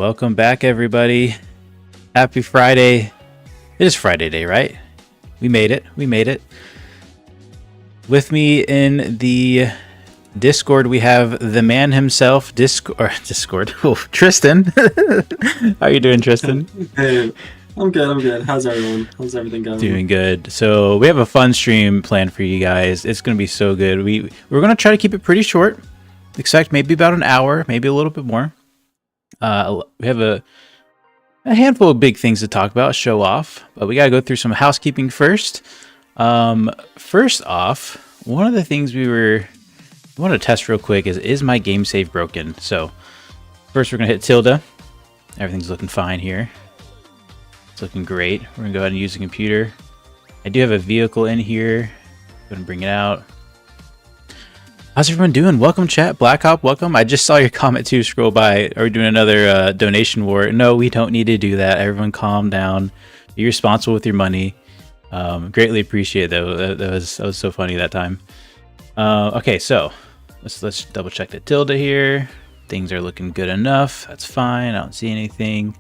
Welcome back, everybody. Happy Friday. It is Friday day, right? We made it. We made it. With me in the Discord, we have the man himself, Discord. Oh, Tristan. How are you doing, Tristan? Hey, I'm good. I'm good. How's everyone? How's everything going? Doing good. So we have a fun stream planned for you guys. It's going to be so good. We're going to try to keep it pretty short. Expect maybe about an hour, maybe a little bit more. We have a handful of big things to talk about, show off, but we got to go through some housekeeping first. First off, one of the things we want to test real quick is my game save broken? So first we're going to hit tilde. Everything's looking fine here. It's looking great. We're going to go ahead and use the computer. I do have a vehicle in here. Go ahead and bring it out. How's everyone doing? Welcome, chat. Black Hop, welcome. I just saw your comment too scroll by. Are we doing another donation war? No, we don't need to do that. Everyone calm down. Be responsible with your money. Greatly appreciate it, though. That was so funny that time. Okay, so let's double check the tilde here. Things are looking good enough. That's fine. I don't see anything.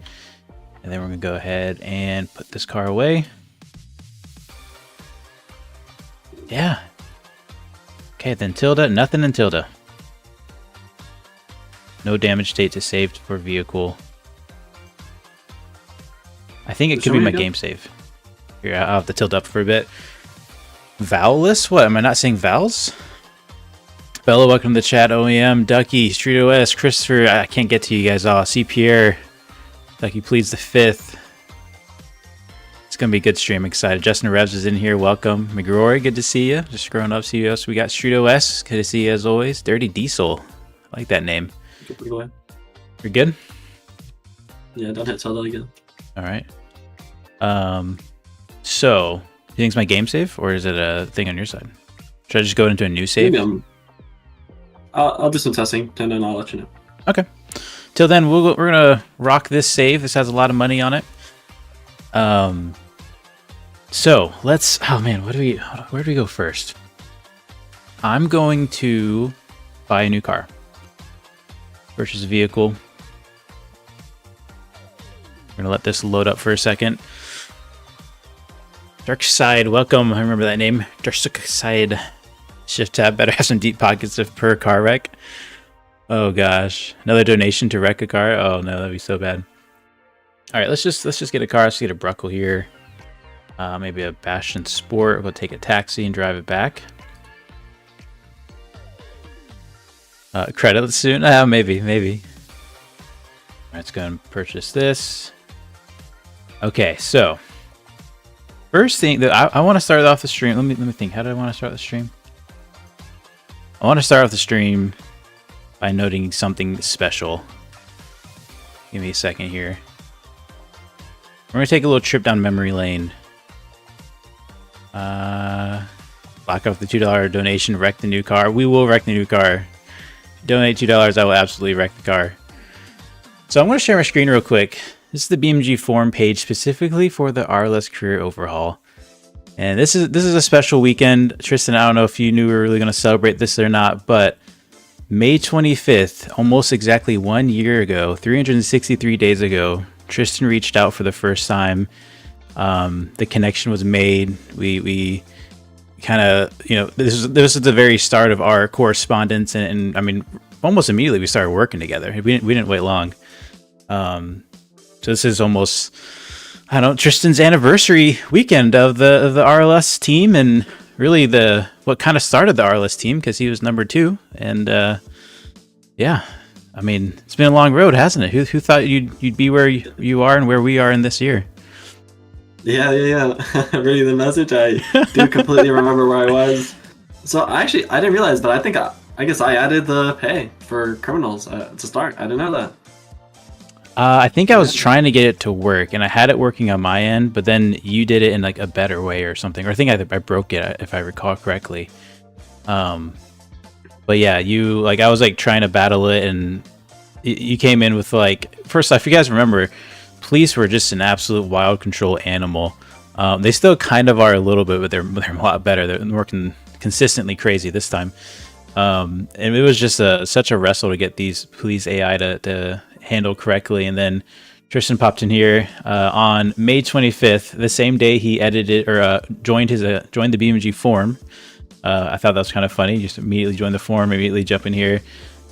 And then we're going to go ahead and put this car away. Yeah. Okay, then tilde, nothing in tilde. No damage state to saved for vehicle. I think it could be my game save. Here, I'll have to tilde up for a bit. Vowelless? What? Am I not saying vowels? Bella, welcome to the chat. OEM, Ducky, Street OS, Christopher. I can't get to you guys all. C. Pierre. Ducky pleads the fifth. It's going to be a good stream. Excited. Justin Revs is in here. Welcome. McGrory, good to see you. Just scrolling up, see us. We got Street OS. Good to see you as always. Dirty Diesel. I like that name. Go ahead. You're good? Yeah, don't hit tilde again. All right. So, you think it's my game save, or is it a thing on your side? Should I just go into a new save? Maybe I'll do some testing, and then I'll let you know. Okay. Till then, we're gonna rock this save. This has a lot of money on it. So let's. Oh man, where do we go first? I'm going to buy a new car. Purchase a vehicle. We're gonna let this load up for a second. Dark Side, welcome. I remember that name. Dark Side. Shift tab. Better have some deep pockets of per car wreck. Oh gosh, another donation to wreck a car. Oh no, that'd be so bad. All right, let's just get a car. Let's get a Bruckle here. Maybe a Bastion Sport. We'll take a taxi and drive it back. Credit soon. Maybe. All right, let's go and purchase this. Okay, so first thing that I want to start off the stream. Let me think. How do I want to start the stream? I want to start off the stream by noting something special. Give me a second here. We're going to take a little trip down memory lane. Block off the $2 donation, wreck the new car. We will wreck the new car. Donate $2, I will absolutely wreck the car. So I'm going to share my screen real quick. This is the BeamNG forum page specifically for the RLS career overhaul. And this is a special weekend. Tristan, I don't know if you knew we were really going to celebrate this or not, but May 25th, almost exactly 1 year ago, 363 days ago, Tristan reached out for the first time. The connection was made. We kind of, this is the very start of our correspondence, and I mean, almost immediately we started working together. We didn't wait long. So this is almost, I don't know, Tristan's anniversary weekend of the RLS team, and really what kind of started the RLS team, because he was number 2, and yeah. I mean, it's been a long road, hasn't it? Who thought you'd be where you are and where we are in this year? Yeah. Reading the message, I do completely remember where I was. So I didn't realize, but I guess I added the pay for criminals to start. I didn't know that. I think I was trying to get it to work, and I had it working on my end, but then you did it in like a better way or something. Or I think I broke it, if I recall correctly. But yeah, I was like trying to battle it, and you came in with like, first off, if you guys remember, police were just an absolute wild control animal. They still kind of are a little bit, but they're a lot better. They're working consistently crazy this time. And it was just such a wrestle to get these police AI to handle correctly. And then Tristan popped in here on May 25th, the same day he edited or joined the BeamNG forum. I thought that was kind of funny. Just immediately joined the forum, immediately jump in here.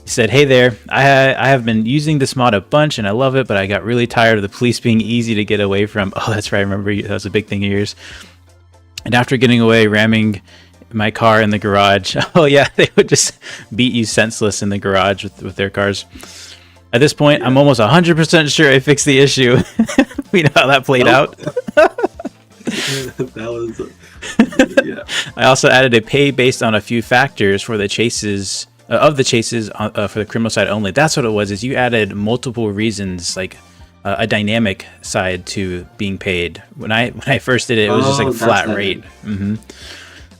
He said, "Hey there, I have been using this mod a bunch and I love it, but I got really tired of the police being easy to get away from." Oh, that's right. I remember that was a big thing of yours. And after getting away, ramming my car in the garage. Oh yeah, they would just beat you senseless in the garage with their cars. At this point, I'm almost 100% sure I fixed the issue. We know how that played out. That was, yeah. I also added a pay based on a few factors for the chases, for the criminal side only. That's what it was, is you added multiple reasons, like a dynamic side to being paid. When I first did it, it was just like a flat rate.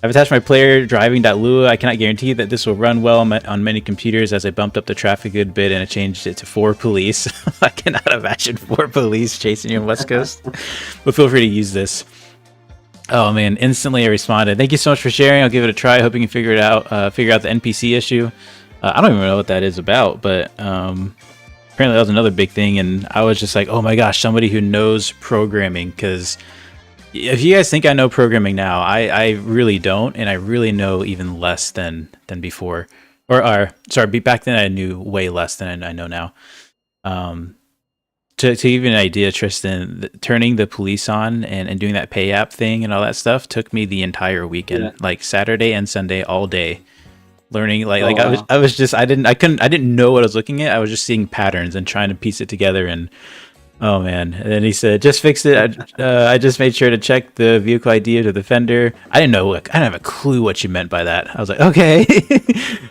I've attached my player driving.lua. I cannot guarantee that this will run well on many computers, as I bumped up the traffic a good bit and I changed it to 4 police. I cannot imagine 4 police chasing you on West Coast. But feel free to use this. Oh man, instantly I responded. Thank you so much for sharing. I'll give it a try. I hope you can figure it out. Figure out the NPC issue. I don't even know what that is about, but apparently that was another big thing. And I was just like, oh my gosh, somebody who knows programming, because if you guys think I know programming now, I really don't, and I really know even less than before. Or sorry, back then I knew way less than I know now. To give you an idea, Tristan, turning the police on and doing that pay app thing and all that stuff took me the entire weekend, like Saturday and Sunday all day, learning. Wow. I didn't know what I was looking at. I was just seeing patterns and trying to piece it together. And oh man! And then he said, "Just fixed it. I just made sure to check the vehicle ID of the fender." I didn't know. I didn't have a clue what you meant by that. I was like, "Okay."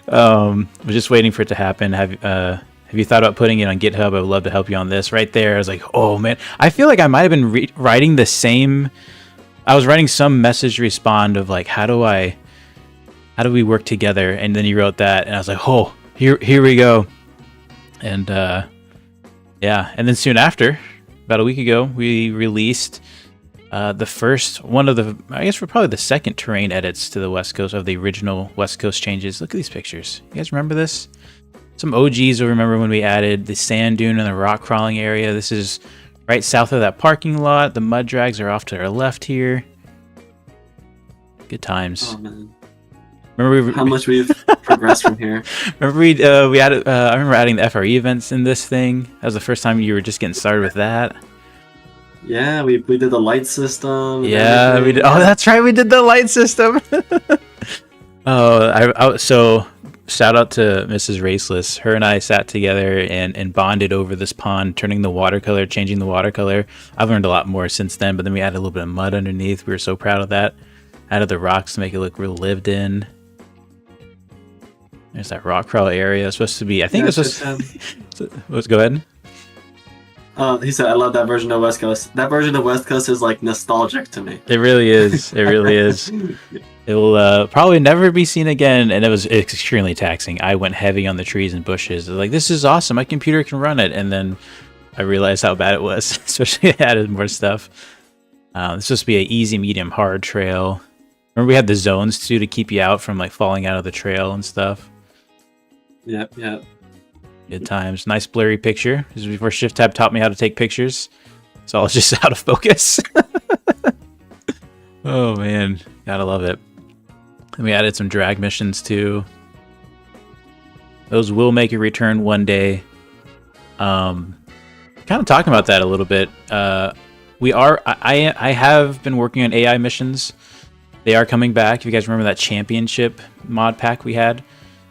I was just waiting for it to happen. Have you thought about putting it on GitHub? I would love to help you on this. Right there, I was like, "Oh man!" I feel like I might have been writing the same. I was writing some message respond of like, "How do we work together?" And then he wrote that, and I was like, "Oh, here we go." And yeah, and then soon after, about a week ago, we released the first one of the, I guess we're probably the second terrain edits to the West Coast of the original West Coast changes. Look at these pictures. You guys remember this? Some OGs will remember when we added the sand dune and the rock crawling area. This is right south of that parking lot. The mud drags are off to our left here. Good times. Oh, man. Remember how much we've progressed from here. Remember we added. I remember adding the FRE events in this thing. That was the first time you were just getting started with that. Yeah, we did the light system. Yeah, we did. Oh, that's right, we did the light system. So shout out to Mrs. Raceless. Her and I sat together and bonded over this pond, turning the watercolor, changing the watercolor. I've learned a lot more since then, but then we added a little bit of mud underneath. We were so proud of that. Added the rocks to make it look real lived in. There's that rock crawl area. It's supposed to be, I think it's supposed to... Let's go ahead. He said, "I love that version of West Coast." That version of West Coast is like nostalgic to me. It really is. It really is. It will probably never be seen again, and it was extremely taxing. I went heavy on the trees and bushes. Like, this is awesome. My computer can run it. And then I realized how bad it was, especially I added more stuff. It's supposed to be an easy, medium, hard trail. Remember we had the zones too to keep you out from like falling out of the trail and stuff. Yep. Good times. Nice blurry picture. This is before Shift Tab taught me how to take pictures. So I was just out of focus. Oh man, gotta love it. And we added some drag missions too. Those will make a return one day. Kind of talking about that a little bit. I have been working on AI missions. They are coming back. If you guys remember that championship mod pack we had,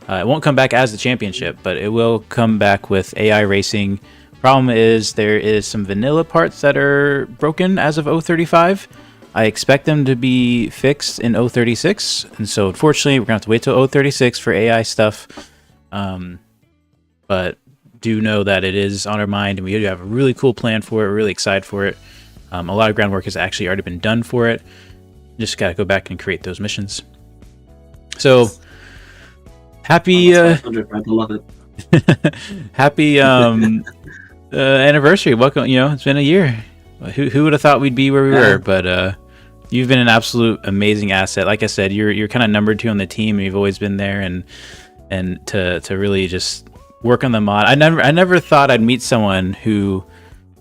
it won't come back as the championship, but it will come back with AI racing. Problem is there is some vanilla parts that are broken as of 035. I expect them to be fixed in 036, and so unfortunately we're gonna have to wait till 036 for AI stuff. But do know that it is on our mind, and we do have a really cool plan for it. We're really excited for it. A lot of groundwork has actually already been done for it. Just gotta go back and create those missions. So happy I love it. happy anniversary. Welcome. It's been a year. Who would have thought we'd be where we were? But you've been an absolute amazing asset. Like I said, you're kind of number 2 on the team, and you've always been there, and to really just work on the mod. I never thought I'd meet someone who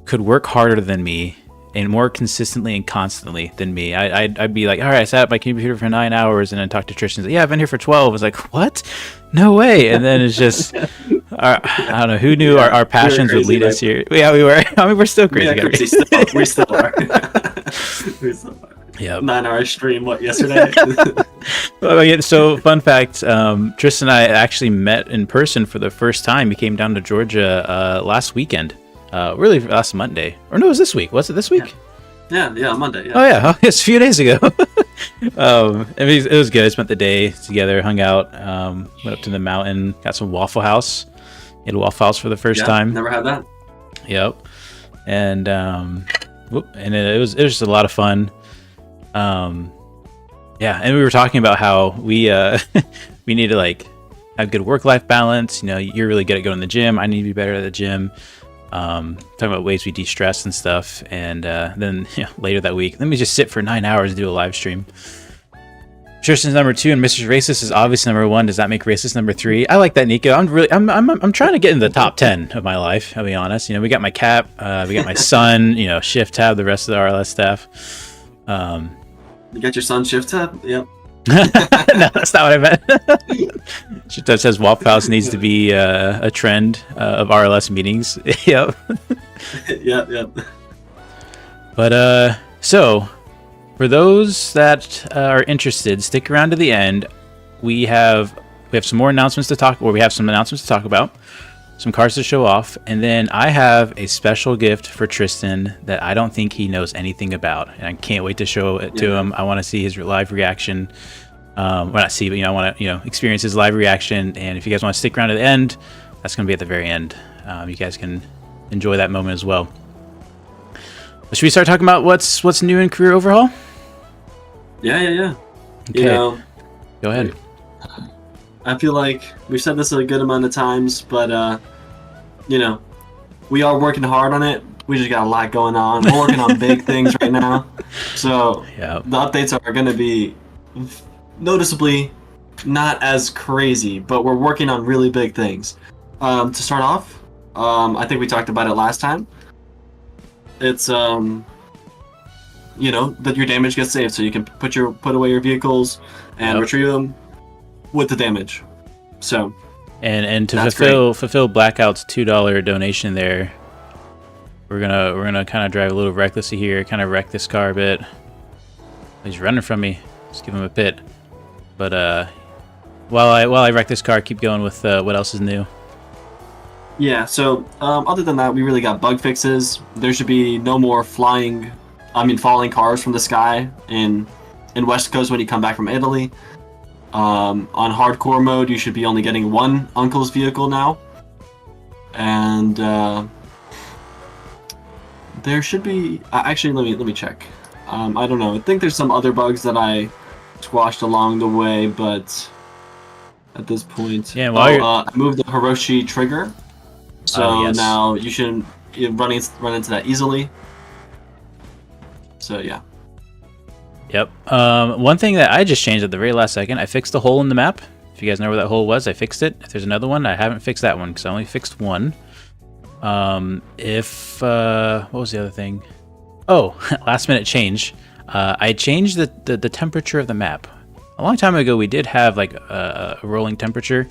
could work harder than me and more consistently and constantly than me. I'd be like, all right, I sat at my computer for 9 hours and then talked to Tristan. Like, yeah, I've been here for 12. I was like, what? No way. And then it's just, I don't know, who knew our passions would lead us here. Yeah, we were. I mean, we're still crazy. Yeah, we still are. We still are. Yeah. 9-hour stream, yesterday? So, fun fact, Tristan and I actually met in person for the first time. He came down to Georgia last weekend. Really last Monday. Or no, it was this week. Was it this week? Yeah, Monday. Yeah. Oh, yeah. It's a few days ago. It was good. I spent the day together, hung out, went up to the mountain, got some Waffle House. Ate a Waffle House for the first time. Never had that. Yep. And it was just a lot of fun. Yeah, and we were talking about how we we need to like have good work-life balance. You know, you're really good at going to the gym. I need to be better at the gym. Talking about ways we de-stress and stuff. And then later that week, let me just sit for 9 hours and do a live stream. Tristan's number 2 and Mr. Racist is obviously number 1. Does that make Racist number 3? I like that, Nico. I'm trying to get in the top 10 of my life. I'll be honest. You know, we got my cap, we got my son. You know, Shift Tab, the rest of the RLS staff. You got your son Shift Tab? Yep. No, that's not what I meant. Shift Tab says Waffle House needs to be a trend of RLS meetings. Yep. Yep. But so. For those that are interested, stick around to the end. We have some more announcements to talk, or we have some announcements to talk about, some cars to show off, and then I have a special gift for Tristan that I don't think he knows anything about, and I can't wait to show it to him. I want to see his live reaction. Well, not see, but I want to experience his live reaction. And if you guys want to stick around to the end, that's going to be at the very end. You guys can enjoy that moment as well. But should we start talking about what's new in Career Overhaul? Yeah. Okay. Go ahead. I feel like we've said this a good amount of times, but we are working hard on it. We just got a lot going on. We're working on big things right now. So the updates are going to be noticeably not as crazy, but we're working on really big things. To start off, I think we talked about it last time. It's that your damage gets saved, so you can put away your vehicles and retrieve them with the damage. So, and to fulfill Blackout's $2 donation there, we're gonna kind of drive a little recklessly here, kind of wreck this car a bit. He's running from me. Just give him a pit. But while I wreck this car, keep going with what else is new. Yeah. So other than that, we really got bug fixes. There should be no more falling cars from the sky in West Coast when you come back from Italy. On hardcore mode, you should be only getting one uncle's vehicle now, and there should be actually let me check. I don't know. I think there's some other bugs that I squashed along the way, but at this point, I moved the Hiroshi trigger, so now you shouldn't run into that easily. So yeah. Yep. One thing that I just changed at the very last second, I fixed the hole in the map. If you guys know where that hole was, I fixed it. If there's another one, I haven't fixed that one because I only fixed one. What was the other thing? Oh, last minute change. I changed the temperature of the map. A long time ago, we did have like a rolling temperature,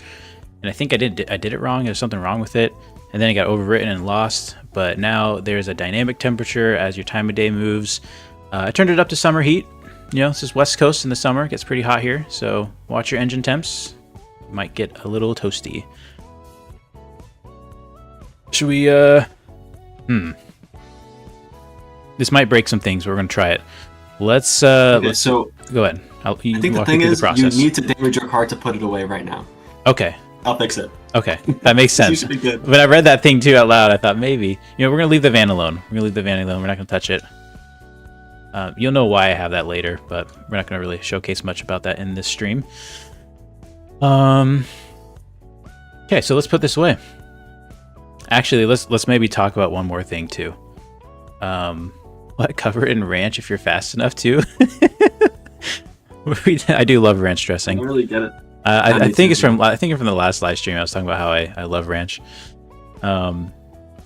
and I think I did it wrong. There's something wrong with it, and then it got overwritten and lost. But now there's a dynamic temperature as your time of day moves. I turned it up to summer heat. This is West Coast in the summer. It gets pretty hot here, so watch your engine temps. It might get a little toasty. Should we, This might break some things, but we're going to try it. Let's go ahead. I think the thing is, you need to damage your car to put it away right now. Okay. I'll fix it. Okay, that makes sense. Be good. But I read that thing too out loud. I thought maybe, we're going to leave the van alone. We're not going to touch it. You'll know why I have that later, but we're not going to really showcase much about that in this stream. Okay, so let's put this away. Actually, let's maybe talk about one more thing too. Cover it in ranch if you're fast enough too. I do love ranch dressing. I don't really get it. I think it's from the last live stream. I was talking about how I love Ranch.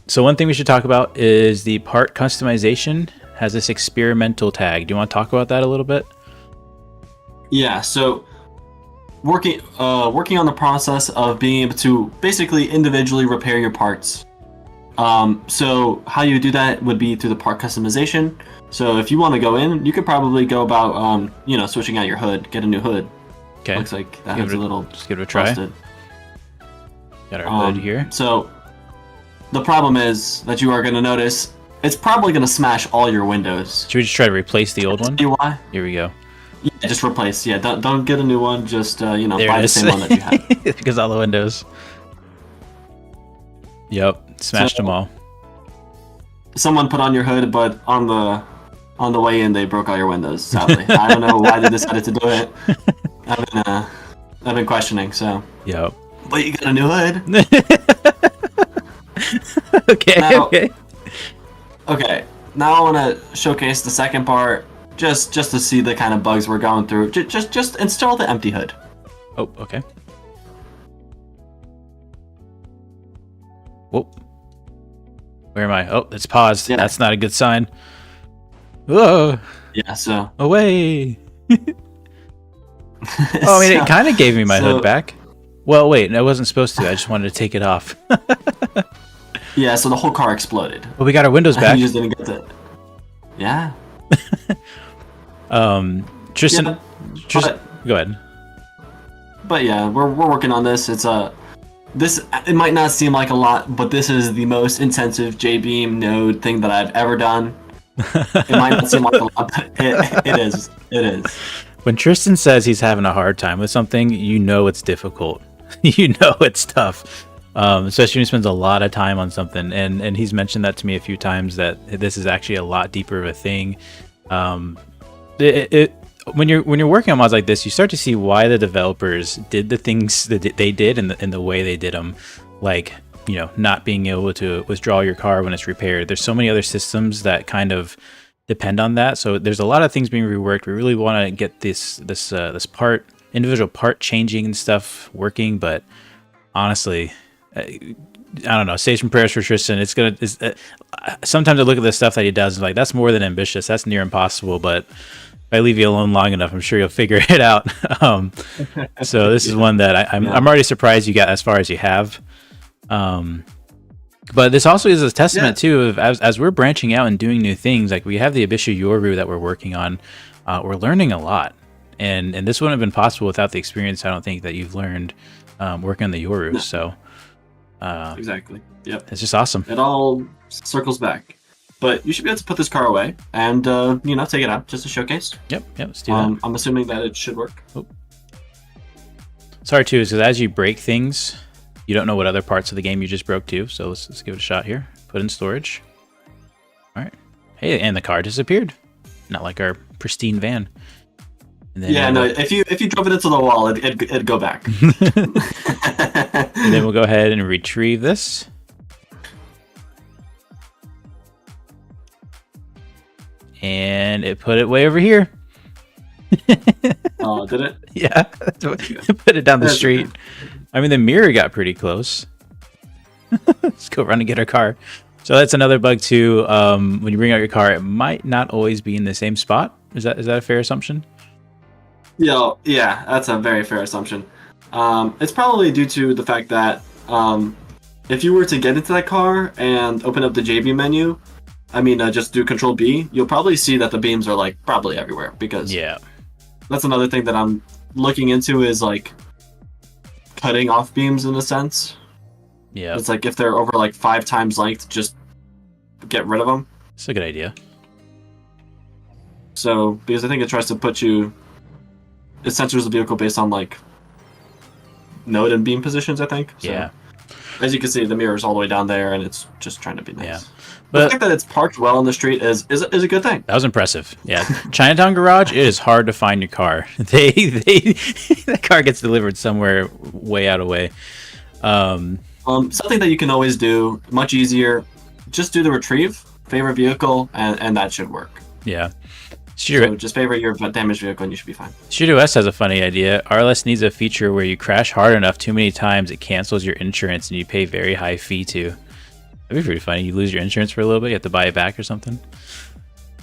So one thing we should talk about is the part customization has this experimental tag. Do you want to talk about that a little bit? Yeah. So working on the process of being able to basically individually repair your parts. So how you do that would be through the part customization. So if you want to go in, you could probably go about switching out your hood, get a new hood. Okay. Looks like that has a little. Just give it a try. Busted. Got our hood here. So the problem is that you are going to notice it's probably going to smash all your windows. Should we just try to replace the old one? See why? Here we go. Yeah, just replace. Yeah, don't get a new one. Just buy the same one that you have. Because all the windows. Yep, smashed them all. Someone put on your hood, but on the way in they broke all your windows. Sadly, I don't know why they decided to do it. I've been questioning. So. Yep. But you got a new hood. Okay. Now, okay. Now I want to showcase the second part, just to see the kind of bugs we're going through. Just install the empty hood. Oh, okay. Whoa. Where am I? Oh, it's paused. Yeah. That's not a good sign. Whoa. Yeah. So. Away. Oh, I mean, it kind of gave me my hood back. Well, wait, I wasn't supposed to. I just wanted to take it off. Yeah, so the whole car exploded. Well, we got our windows back. You just didn't get it. Yeah. Tristan, yeah, go ahead. But yeah, we're working on this. It's it might not seem like a lot, but this is the most intensive JBeam node thing that I've ever done. It might not seem like a lot, but it is. It is. When Tristan says he's having a hard time with something, you know it's difficult. You know it's tough. Especially when he spends a lot of time on something, and he's mentioned that to me a few times, that this is actually a lot deeper of a thing. When you're working on mods like this, you start to see why the developers did the things that they did and the way they did them, like not being able to withdraw your car when it's repaired. There's so many other systems that kind of depend on that. So there's a lot of things being reworked. We really want to get this individual part changing and stuff working, but honestly, I don't know. Sage some prayers for Tristan. Sometimes I look at the stuff that he does and like, that's more than ambitious. That's near impossible. But if I leave you alone long enough, I'm sure you'll figure it out. So this is one that I'm already surprised you got as far as you have. But this also is a testament too of as we're branching out and doing new things. Like we have the Abisha Yoru that we're working on. We're learning a lot, and this wouldn't have been possible without the experience. I don't think that you've learned working on the Yoru. So. Exactly. Yep. It's just awesome. It all circles back. But you should be able to put this car away and take it out just to showcase. Yep. Let's do that. I'm assuming that it should work. Oh. Sorry too, is because as you break things, you don't know what other parts of the game you just broke too. So let's give it a shot here. Put in storage. All right. Hey, and the car disappeared. Not like our pristine van. And then if you drove it into the wall, it'd go back. And then we'll go ahead and retrieve this. And it put it way over here. Oh, did it? Yeah. Put it down the street. I mean, the mirror got pretty close. Let's go run and get our car. So that's another bug too. When you bring out your car, it might not always be in the same spot. Is that a fair assumption? Yeah, that's a very fair assumption. It's probably due to the fact that if you were to get into that car and open up the JB menu, just do Control B, you'll probably see that the beams are like probably everywhere, because that's another thing that I'm looking into is like cutting off beams in a sense. Yeah, it's like if they're over like 5 times length, just get rid of them. It's a good idea. So because I think it tries to put you. It censors the vehicle based on like node and beam positions, I think. So, yeah. As you can see, the mirror's all the way down there, and it's just trying to be nice. Yeah. But the fact that it's parked well on the street is a good thing. That was impressive. Yeah. Chinatown Garage, it is hard to find your car. That car gets delivered somewhere way out of way. Something that you can always do, much easier, just do the retrieve, favorite vehicle, and that should work. Yeah. So just favor your damaged vehicle and you should be fine. Shooter West has a funny idea. RLS needs a feature where you crash hard enough too many times it cancels your insurance and you pay very high fee to. That'd be pretty funny. You lose your insurance for a little bit, you have to buy it back or something.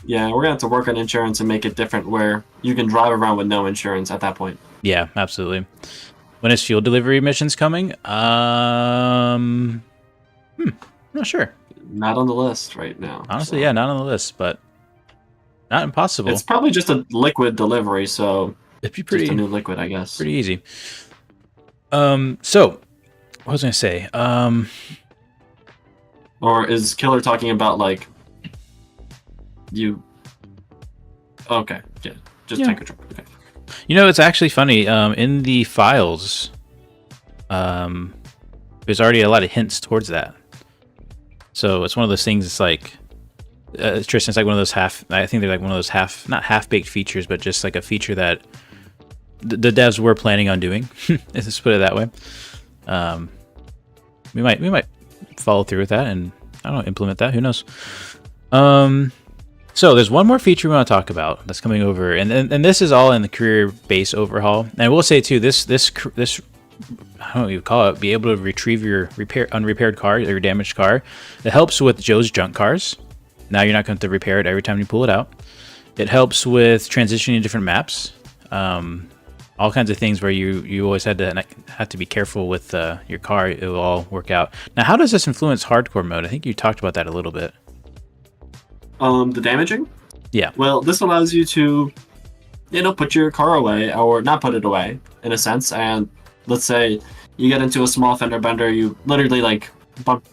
Yeah, we're gonna have to work on insurance and make it different where you can drive around with no insurance at that point. Yeah, absolutely. When is fuel delivery missions coming? Not sure. Not on the list right now. Honestly, so. Yeah, not on the list, but not impossible. It's probably just a liquid delivery, so it'd be pretty, just a new liquid, I guess. Pretty easy. So what was I gonna say? Or is Killer talking about like you? Okay, yeah, just tank control. Okay. You know, it's actually funny. In the files, there's already a lot of hints towards that. So it's one of those things. It's like Tristan. It's like one of those I think they're like one of those not half-baked features, but just like a feature that the devs were planning on doing. Let's put it that way. We might follow through with that and I don't know, implement that. Who knows? So there's one more feature we want to talk about that's coming over, and this is all in the career base overhaul. And I will say too, this I don't know what you call it, be able to retrieve your unrepaired car or your damaged car. It helps with Joe's junk cars. Now you're not going to have to repair it every time you pull it out. It helps with transitioning different maps. All kinds of things where you always had to be careful with your car. It will all work out. Now, how does this influence hardcore mode? I think you talked about that a little bit. The damaging? Yeah. Well, this allows you to, put your car away, or not put it away, in a sense. And let's say you get into a small fender bender, you literally like bump,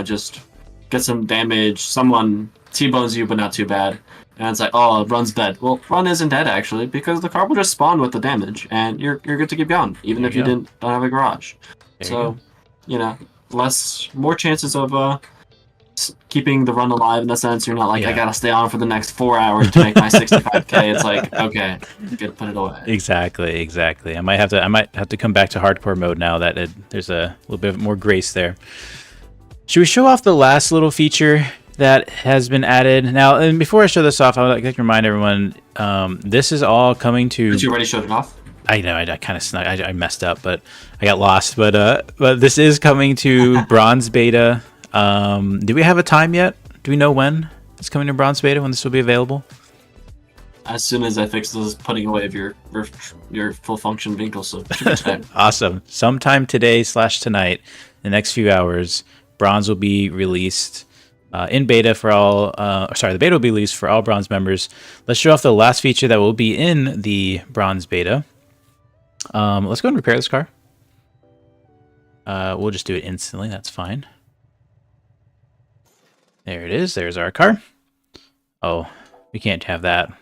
just get some damage. Someone T-bones you, but not too bad. And it's like, oh, Run's dead. Well, Run isn't dead actually, because the car will just spawn with the damage, and you're good to keep going, even if you don't have a garage. So, more chances of keeping the Run alive in a sense. You're not like, I gotta stay on for the next 4 hours to make my 65k. It's like, okay, good, put it away. Exactly. I might have to come back to hardcore mode now that there's a little bit more grace there. Should we show off the last little feature that has been added now? And before I show this off, I would like to remind everyone, this is all coming to. But you already showed it off. I know, I kind of snuck. I messed up, but I got lost. But this is coming to bronze beta. Do we have a time yet? Do we know when it's coming to bronze beta? When this will be available? As soon as I fix this putting away of your full function vehicle, so it should be time. Awesome. Sometime today / tonight, the next few hours, bronze will be released in beta for all. The beta will be released for all bronze members. Let's show off the last feature that will be in the bronze beta. Let's go and repair this car. We'll just do it instantly. That's fine. There it is. There's our car. Oh, we can't have that.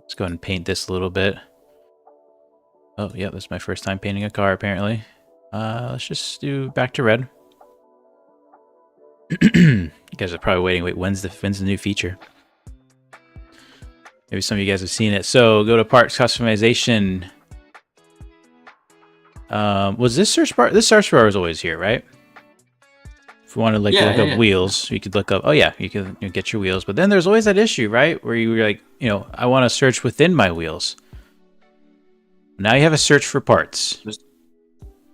Let's go ahead and paint this a little bit. Oh, yeah, this is my first time painting a car, apparently. Let's just do back to red. You guys are probably waiting. Wait, when's the new feature? Maybe some of you guys have seen it. So go to parts customization. Was this search bar? This search bar was always here, right? If you want to look up wheels, you could look up. Oh yeah, you can get your wheels. But then there's always that issue, right, where you were like, I want to search within my wheels. Now you have a search for parts.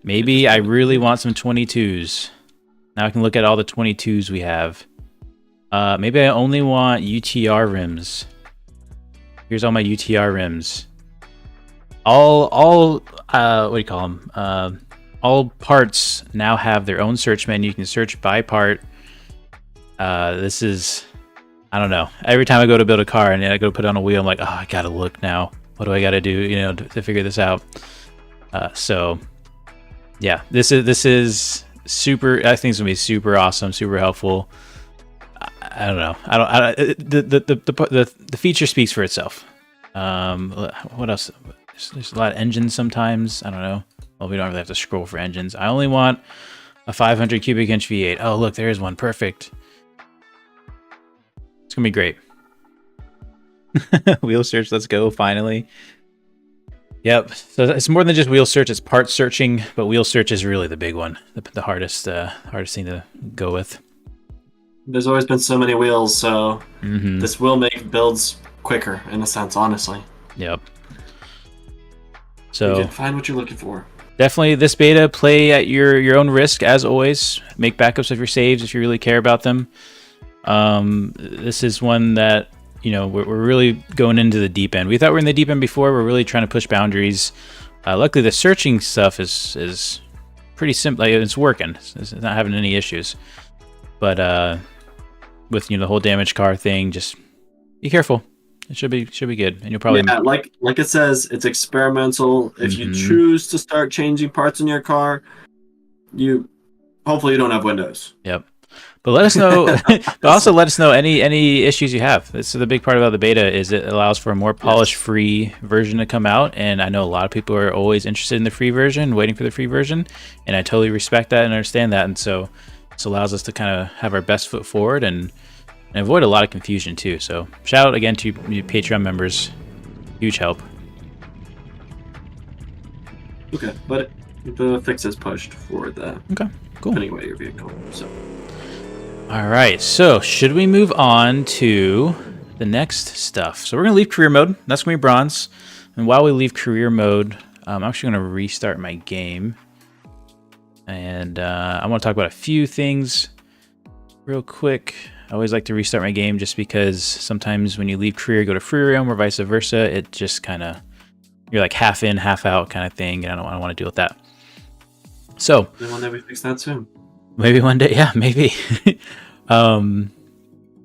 Maybe I really want some 22s. Now I can look at all the 22s we have. Maybe I only want UTR rims. Here's all my UTR rims. All what do you call them? All parts now have their own search menu. You can search by part. This is, I don't know. Every time I go to build a car and I go put on a wheel, I'm like, oh, I gotta look now. What do I gotta do, to figure this out? So, yeah, this is super. I think it's gonna be super awesome, super helpful. I don't know. The feature speaks for itself. What else? There's a lot of engines sometimes. I don't know. Well, we don't really have to scroll for engines. I only want a 500 cubic inch V8. Oh, look, there is one. Perfect. It's gonna be great. Wheel search. Let's go. Finally. Yep. So it's more than just wheel search. It's part searching, but wheel search is really the big one. The hardest thing to go with. There's always been so many wheels, so this will make builds quicker in a sense, honestly. Yep. You So can find what you're looking for. definitely this beta, play at your own risk as always. Make backups of your saves if you really care about them. This is one that, you know, we're really going into the deep end. We thought we were in the deep end before. We're really trying to push boundaries. Luckily, the searching stuff is pretty simple. Like, it's working. It's not having any issues. But with, you know, the whole damaged car thing, just be careful. It should be good, and you'll probably like it says, it's experimental. If you choose to start changing parts in your car, hopefully you don't have Windows. Yep. But let us know. But also let us know any issues you have. This is the big part about the beta, is it allows for a more polish-free version to come out, and I know a lot of people are always interested in the free version, waiting for the free version, and I totally respect that and understand that. And so this allows us to kind of have our best foot forward and avoid a lot of confusion too. So shout out again to you Patreon members, huge help. Okay, but the fix is pushed for the anyway your vehicle. So all right, so should we move on to the next stuff? So we're gonna leave career mode. That's gonna be bronze. And while we leave career mode, I'm actually gonna restart my game, and I want to talk about a few things real quick. I always like to restart my game just because sometimes when you leave career, go to free roam or vice versa, it just kind of, you're like half in, half out kind of thing, and I don't want to deal with that. So maybe one day we fix that soon. Maybe one day, yeah, maybe. So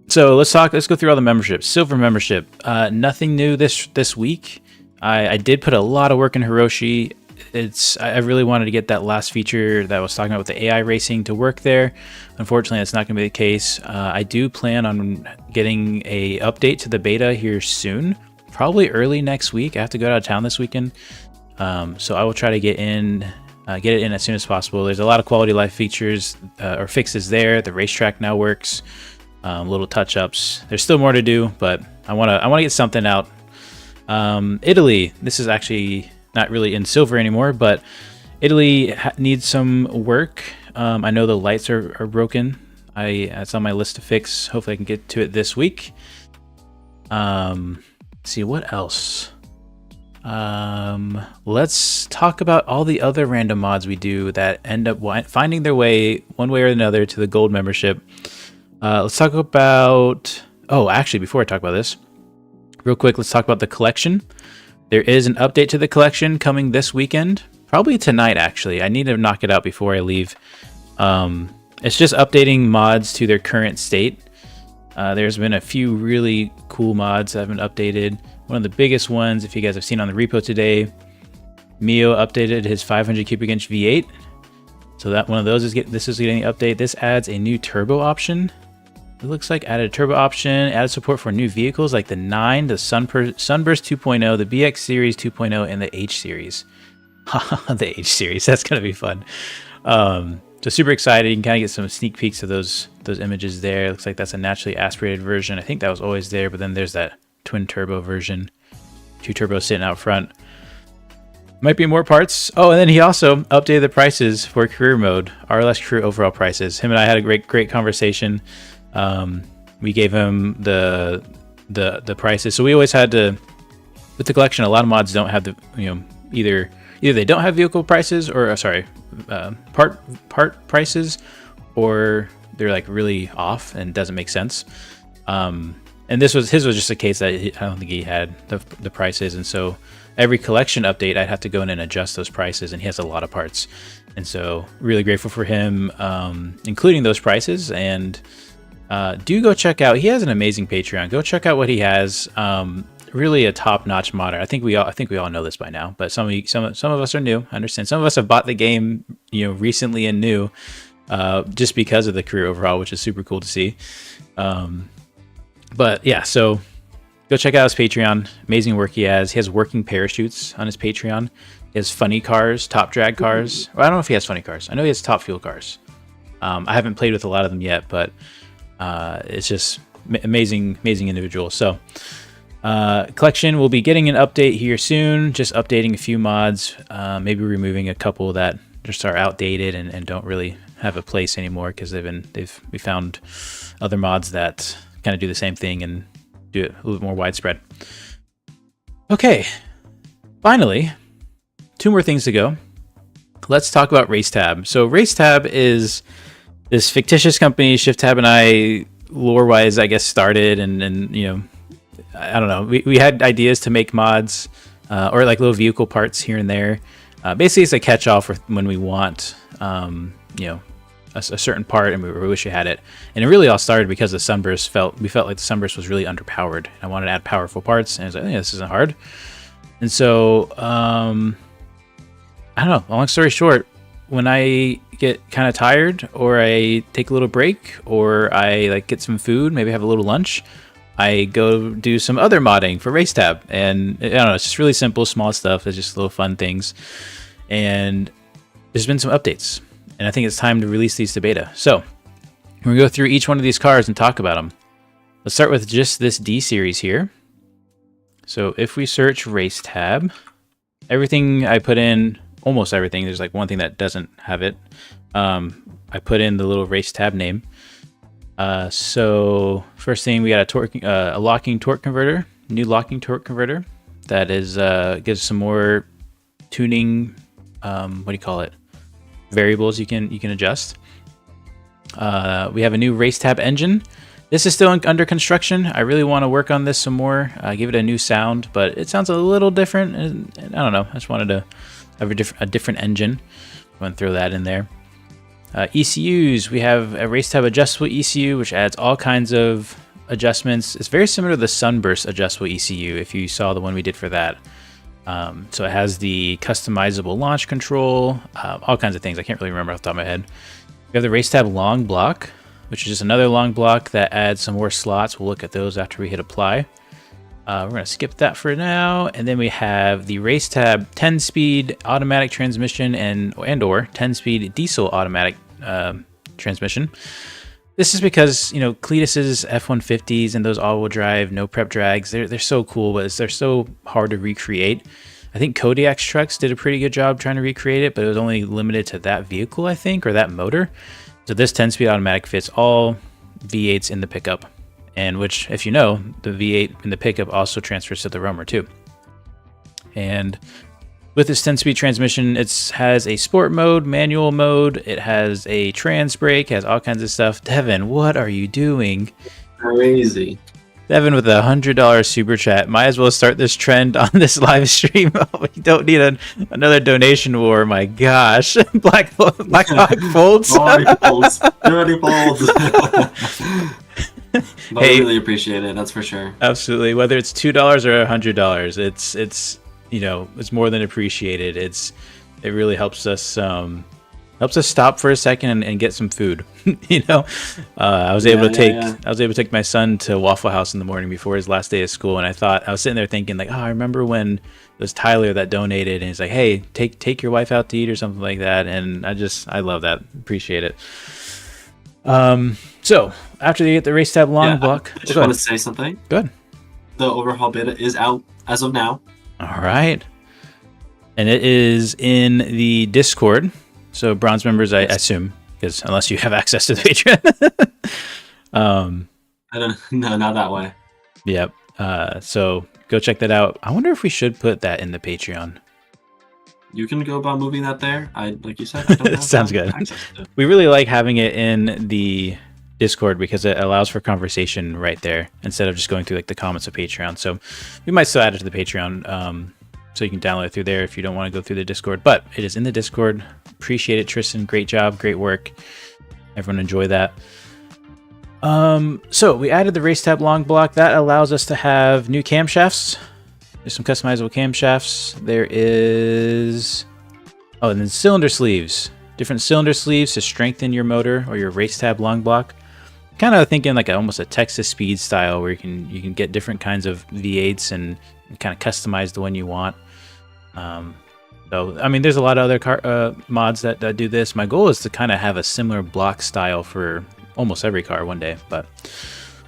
let's go through all the memberships. Silver membership, nothing new this week. I did put a lot of work in Hiroshi. I really wanted to get that last feature that I was talking about with the AI racing to work there. Unfortunately, that's not going to be the case. I do plan on getting a update to the beta here soon, probably early next week. I have to go out of town this weekend, so I will try to get it in as soon as possible. There's a lot of quality of life features or fixes there. The racetrack now works. Little touch-ups. There's still more to do, but I want to get something out. Italy. This is actually not really in silver anymore, but Italy needs some work. I know the lights are broken. It's on my list to fix. Hopefully I can get to it this week. Let's see what else. Let's talk about all the other random mods we do that end up finding their way one way or another to the gold membership. Let's talk about, actually, before I talk about this, real quick, let's talk about the collection. There is an update to the collection coming this weekend, probably tonight, actually. I need to knock it out before I leave. It's just updating mods to their current state. There's been a few really cool mods that have been updated. One of the biggest ones, if you guys have seen on the repo today, Mio updated his 500 cubic inch V8. So that one of those is getting an update. This adds a new turbo option. It looks like added a turbo option, added support for new vehicles like the 9, the Sunburst 2.0, the BX Series 2.0, and the H Series. The H Series, that's gonna be fun. So super excited. You can kind of get some sneak peeks of those images there. It looks like that's a naturally aspirated version. I think that was always there, but then there's that twin turbo version, 2 turbos sitting out front. Might be more parts. Oh, and then he also updated the prices for career mode, RLS crew overall prices. Him and I had a great conversation. We gave him the prices. So we always had to, with the collection, a lot of mods don't have the, either they don't have vehicle prices or part prices, or they're like really off and doesn't make sense. And his was just a case that I don't think he had the prices, and so every collection update I'd have to go in and adjust those prices, and he has a lot of parts, and so really grateful for him including those prices. And do go check out, he has an amazing Patreon. Go check out what he has. Really a top-notch modder. I think we all know this by now, but some of us are new. I understand some of us have bought the game recently and new just because of the career overhaul, which is super cool to see. But yeah, so go check out his Patreon. Amazing work he has. He has working parachutes on his Patreon. He has funny cars, top drag cars. Well, I don't know if he has funny cars. I know he has top fuel cars. I haven't played with a lot of them yet, but it's just amazing individual. So collection will be getting an update here soon. Just updating a few mods, maybe removing a couple that just are outdated and don't really have a place anymore because we found other mods that kind of do the same thing and do it a little bit more widespread. Okay, finally, 2 more things to go. Let's talk about RaceTab. So RaceTab is this fictitious company ShiftTab and I, lore-wise, I guess, started, and you know, I don't know. We had ideas to make mods or like little vehicle parts here and there. Basically, it's a catch-all for when we want, you know, a certain part and we wish we had it. And it really all started because the Sunburst we felt like the Sunburst was really underpowered. I wanted to add powerful parts, and I was like, yeah, this isn't hard. And so, I don't know. Long story short, when I get kind of tired, or I take a little break, or I like get some food, maybe have a little lunch, I go do some other modding for RaceTab. And I don't know, it's just really simple, small stuff. It's just little fun things. And there's been some updates, and I think it's time to release these to beta. So we're gonna go through each one of these cars and talk about them. Let's start with just this D series here. So if we search RaceTab, everything I put in, almost everything, there's like one thing that doesn't have it. I put in the little RaceTab name. So first thing, we got a locking torque converter, new locking torque converter that is gives some more tuning. What do you call it? Variables you can adjust. We have a new RaceTab engine. This is still under construction. I really want to work on this some more, give it a new sound, but it sounds a little different. And I don't know. I just wanted to have a different engine. I'm going to throw that in there. ECUs, we have a RaceTab adjustable ECU, which adds all kinds of adjustments. It's very similar to the Sunburst adjustable ECU, if you saw the one we did for that. So it has the customizable launch control, all kinds of things. I can't really remember off the top of my head. We have the RaceTab long block, which is just another long block that adds some more slots. We'll look at those after we hit apply. We're going to skip that for now. And then we have the RaceTab 10-speed automatic transmission and or 10-speed diesel automatic transmission. This is because, you know, Cletus's F-150s and those all-wheel drive, no prep drags, they're so cool, but they're so hard to recreate. I think Kodiak's trucks did a pretty good job trying to recreate it, but it was only limited to that vehicle, I think, or that motor. So this 10-speed automatic fits all V8s in the pickup. And which, if you know, the V8 in the pickup also transfers to the Roamer too. And with this 10-speed transmission, it has a sport mode, manual mode, it has a trans brake, has all kinds of stuff. Devin, what are you doing? Crazy. Devin with $100 super chat. Might as well start this trend on this live stream. We don't need another donation war. My gosh. Black Hawk folds. Already folds. Already folds. But hey, I really appreciate it, that's for sure. Absolutely. Whether it's $2 or $100, it's you know, it's more than appreciated. It really helps us stop for a second and get some food. You know, I was able to take my son to Waffle House in the morning before his last day of school, and I was sitting there thinking like, oh, I remember when it was Tyler that donated, and he's like, hey, take your wife out to eat or something like that, and I love that, appreciate it. So after you get the RaceTab long block, I just want to say something. Good. The Overhaul beta is out as of now. All right, and it is in the Discord. So bronze members, I assume, because unless you have access to the Patreon. I don't know, not that way. Yep. So go check that out. I wonder if we should put that in the Patreon. You can go about moving that there. Like you said, I don't have sounds good. We really like having it in the Discord because it allows for conversation right there instead of just going through like the comments of Patreon. So we might still add it to the Patreon. So you can download it through there if you don't want to go through the Discord, but it is in the Discord. Appreciate it, Tristan. Great job. Great work. Everyone enjoy that. So we added the RaceTab long block. That allows us to have new camshafts. There's some customizable camshafts. There is... Oh, and then cylinder sleeves. Different cylinder sleeves to strengthen your motor or your RaceTab long block. Kind of thinking like almost a Texas Speed style where you can get different kinds of V8s and kind of customize the one you want. So, I mean, there's a lot of other mods that do this. My goal is to kind of have a similar block style for almost every car one day, but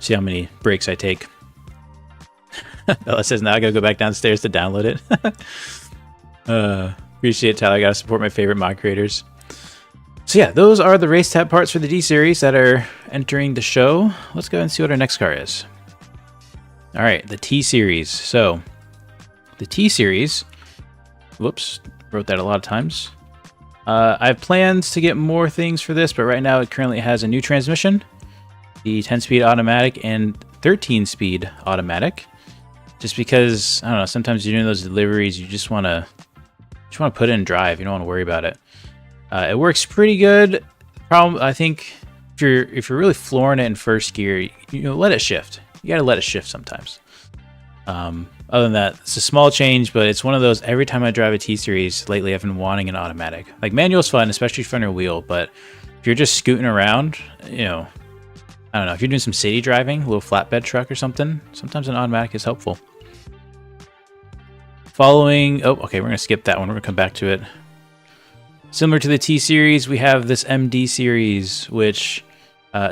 see how many breaks I take. Ella says now I gotta go back downstairs to download it. Appreciate it, Tyler. I gotta support my favorite mod creators. So yeah, those are the RaceTab parts for the D series that are entering the show. Let's go and see what our next car is. All right, the T series. So the T series, whoops, wrote that a lot of times. I have plans to get more things for this, but right now it currently has a new transmission, the 10-speed automatic and 13-speed automatic. Just because, I don't know, sometimes you're doing those deliveries, you just want to put it in drive. You don't want to worry about it. It works pretty good. Problem, I think, if you're really flooring it in first gear, you know, let it shift. You got to let it shift sometimes. Other than that, it's a small change, but it's one of those, every time I drive a T-Series lately, I've been wanting an automatic. Like, manual's fun, especially front rear wheel, but if you're just scooting around, you know, I don't know, if you're doing some city driving, a little flatbed truck or something, sometimes an automatic is helpful. Following, oh, okay, we're going to skip that one. We're going to come back to it. Similar to the T-Series, we have this MD series, which,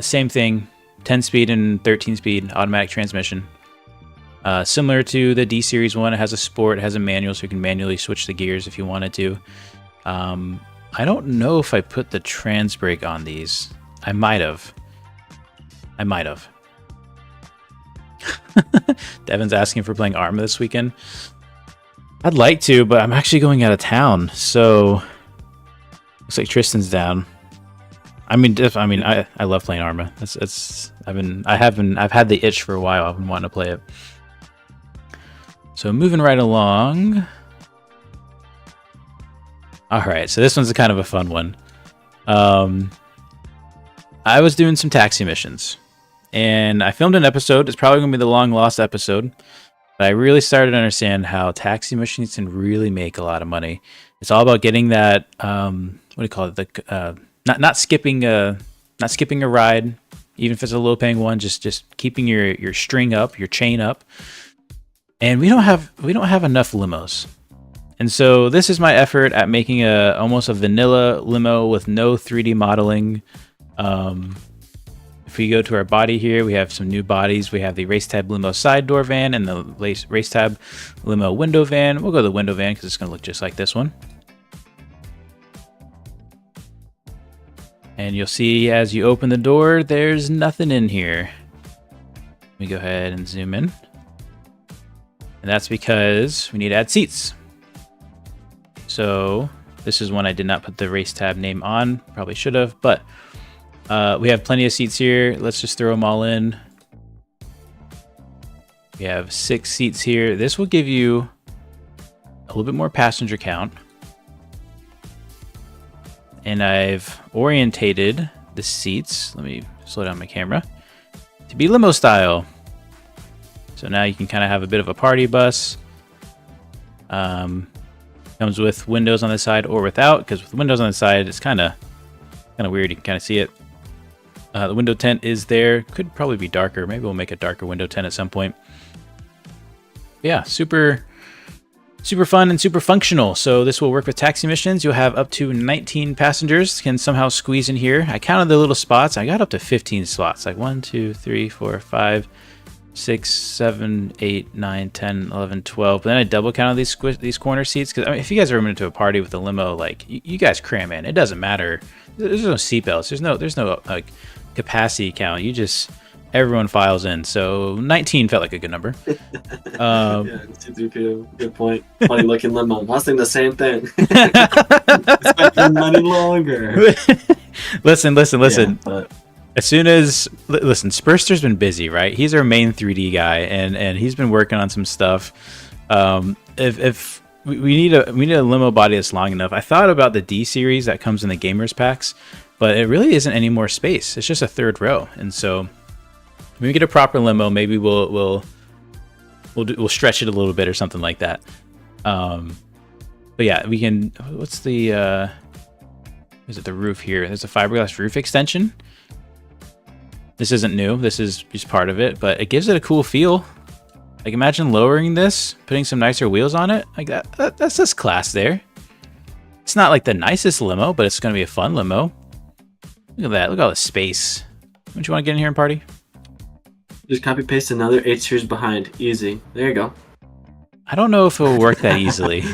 same thing, 10-speed and 13-speed automatic transmission. Similar to the D series one, it has a sport, it has a manual, so you can manually switch the gears if you wanted to. I don't know if I put the trans brake on these. I might have. Devin's asking if we're playing Arma this weekend. I'd like to, but I'm actually going out of town, so looks like Tristan's down. I love playing Arma. I've had the itch for a while. I've been wanting to play it. So moving right along. All right, so this one's kind of a fun one. I was doing some taxi missions, and I filmed an episode. It's probably going to be the long lost episode, but I really started to understand how taxi missions can really make a lot of money. It's all about getting that, what do you call it? Not skipping a ride, even if it's a low paying one. Just keeping your string up, your chain up. And we don't have enough limos, and so this is my effort at making almost a vanilla limo with no 3D modeling. If we go to our body here, we have some new bodies. We have the Race Tab Limo side door van and the Race Tab Limo window van. We'll go to the window van because it's going to look just like this one. And you'll see as you open the door, there's nothing in here. Let me go ahead and zoom in. And that's because we need to add seats. So this is one I did not put the Race Tab name on. Probably should have, but we have plenty of seats here. Let's just throw them all in. We have 6 seats here. This will give you a little bit more passenger count. And I've orientated the seats. Let me slow down my camera to be limo style. So now you can kind of have a bit of a party bus. Comes with windows on the side or without, because with windows on the side, it's kind of weird. You can kind of see it. The window tint is there. Could probably be darker. Maybe we'll make a darker window tint at some point. Yeah, super fun and super functional. So this will work with taxi missions. You'll have up to 19 passengers can somehow squeeze in here. I counted the little spots. I got up to 15 slots, like 1, 2, 3, 4, 5, 6, 7, 8, 9, 10, 11, 12. But then I double counted these corner seats because, I mean, if you guys ever went into a party with a limo, like you guys cram in. It doesn't matter. There's no seatbelts. There's no like capacity count. Everyone files in. So 19 felt like a good number. Yeah, good point. Funny looking limo. I was thinking the same thing. Spending money longer. Listen. Yeah, but... As soon as Spurster's been busy, right? He's our main 3D guy, and he's been working on some stuff. If we need a limo body that's long enough. I thought about the D series that comes in the gamers packs, but it really isn't any more space. It's just a third row, and so when we get a proper limo, maybe we'll stretch it a little bit or something like that. But yeah, we can. What's the is it the roof here? There's a fiberglass roof extension. This isn't new. This is just part of it, but it gives it a cool feel. Like, imagine lowering this, putting some nicer wheels on it. Like that's just class there. It's not like the nicest limo, but it's going to be a fun limo. Look at that. Look at all the space. Don't you want to get in here and party? Just copy paste another 8 series behind. Easy. There you go. I don't know if it will work that easily.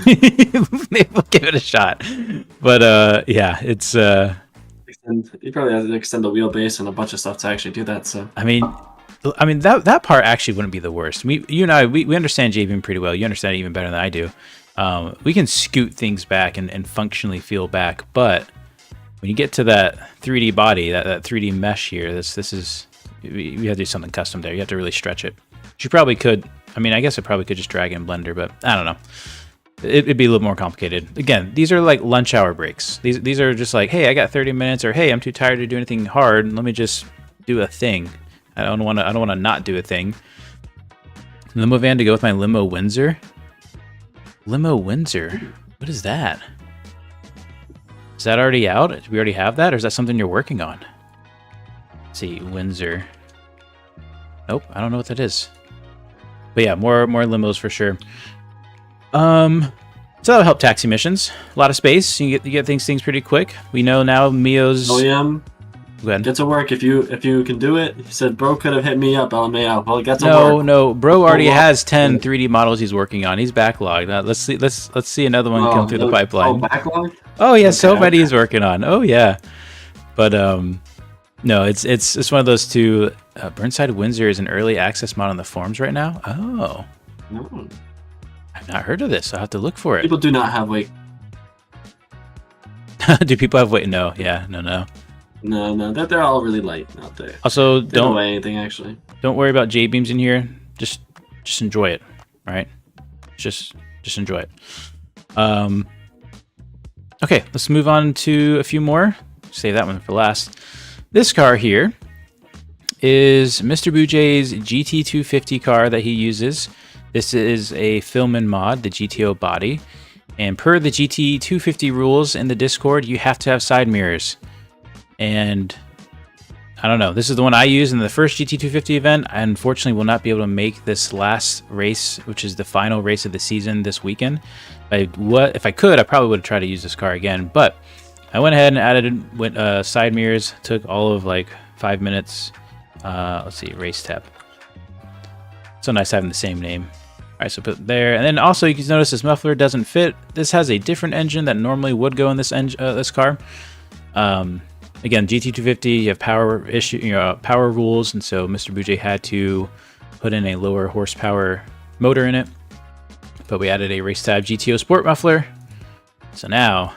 Maybe we'll give it a shot. But yeah, it's you probably have to extend the wheelbase and a bunch of stuff to actually do that. So I mean, I mean, that part actually wouldn't be the worst. You and I, we understand J-beam pretty well. You understand it even better than I do. We can scoot things back and functionally feel back, but when you get to that 3D body, that 3D mesh here, this is, we have to do something custom there. You have to really stretch it. You probably could, I mean, I guess I probably could just drag it in Blender, but I don't know. It'd be a little more complicated. Again, these are like lunch hour breaks. These are just like, hey, I got 30 minutes, or hey, I'm too tired to do anything hard. Let me just do a thing. I don't want to not do a thing. Limo van to go with my limo Windsor. Limo Windsor. What is that? Is that already out? Do we already have that, or is that something you're working on? Let's see, Windsor. Nope, I don't know what that is. But yeah, more limos for sure. So that'll help taxi missions. A lot of space. You get things pretty quick. We know now Mio's. OEM. Go ahead. Get to work if you can do it. He said, "Bro could have hit me up, LMAO." Well, get to work. No, bro already has 10 3D models he's working on. He's backlogged. Let's see another one come through the pipeline. Oh, backlog. Oh yeah, Okay, so many he's working on. Oh yeah, but no, it's one of those two. Burnside Windsor is an early access mod on the forums right now. Oh, I've not heard of this. I'll have to look for it. People do not have weight. Do people have weight? No, yeah, no. No, they're all really light out there. Also, They don't weigh anything actually. Don't worry about J-beams in here. Just enjoy it, right? Just enjoy it. Okay, let's move on to a few more. Save that one for last. This car here is Mr. Boujay's GT250 car that he uses. This is a Filmin mod, the GTO body. And per the GT250 rules in the Discord, you have to have side mirrors. And I don't know, this is the one I used in the first GT250 event. I unfortunately will not be able to make this last race, which is the final race of the season this weekend. If I could, I probably would have tried to use this car again, but I went ahead and added side mirrors. Took all of like 5 minutes. Let's see, race tab. So nice having the same name. All right, so put it there, and then also you can notice this muffler doesn't fit. This has a different engine that normally would go in this car. Again, GT250, you have power rules, and so Mr. Boujay had to put in a lower horsepower motor in it. But we added a race tab GTO Sport muffler. So now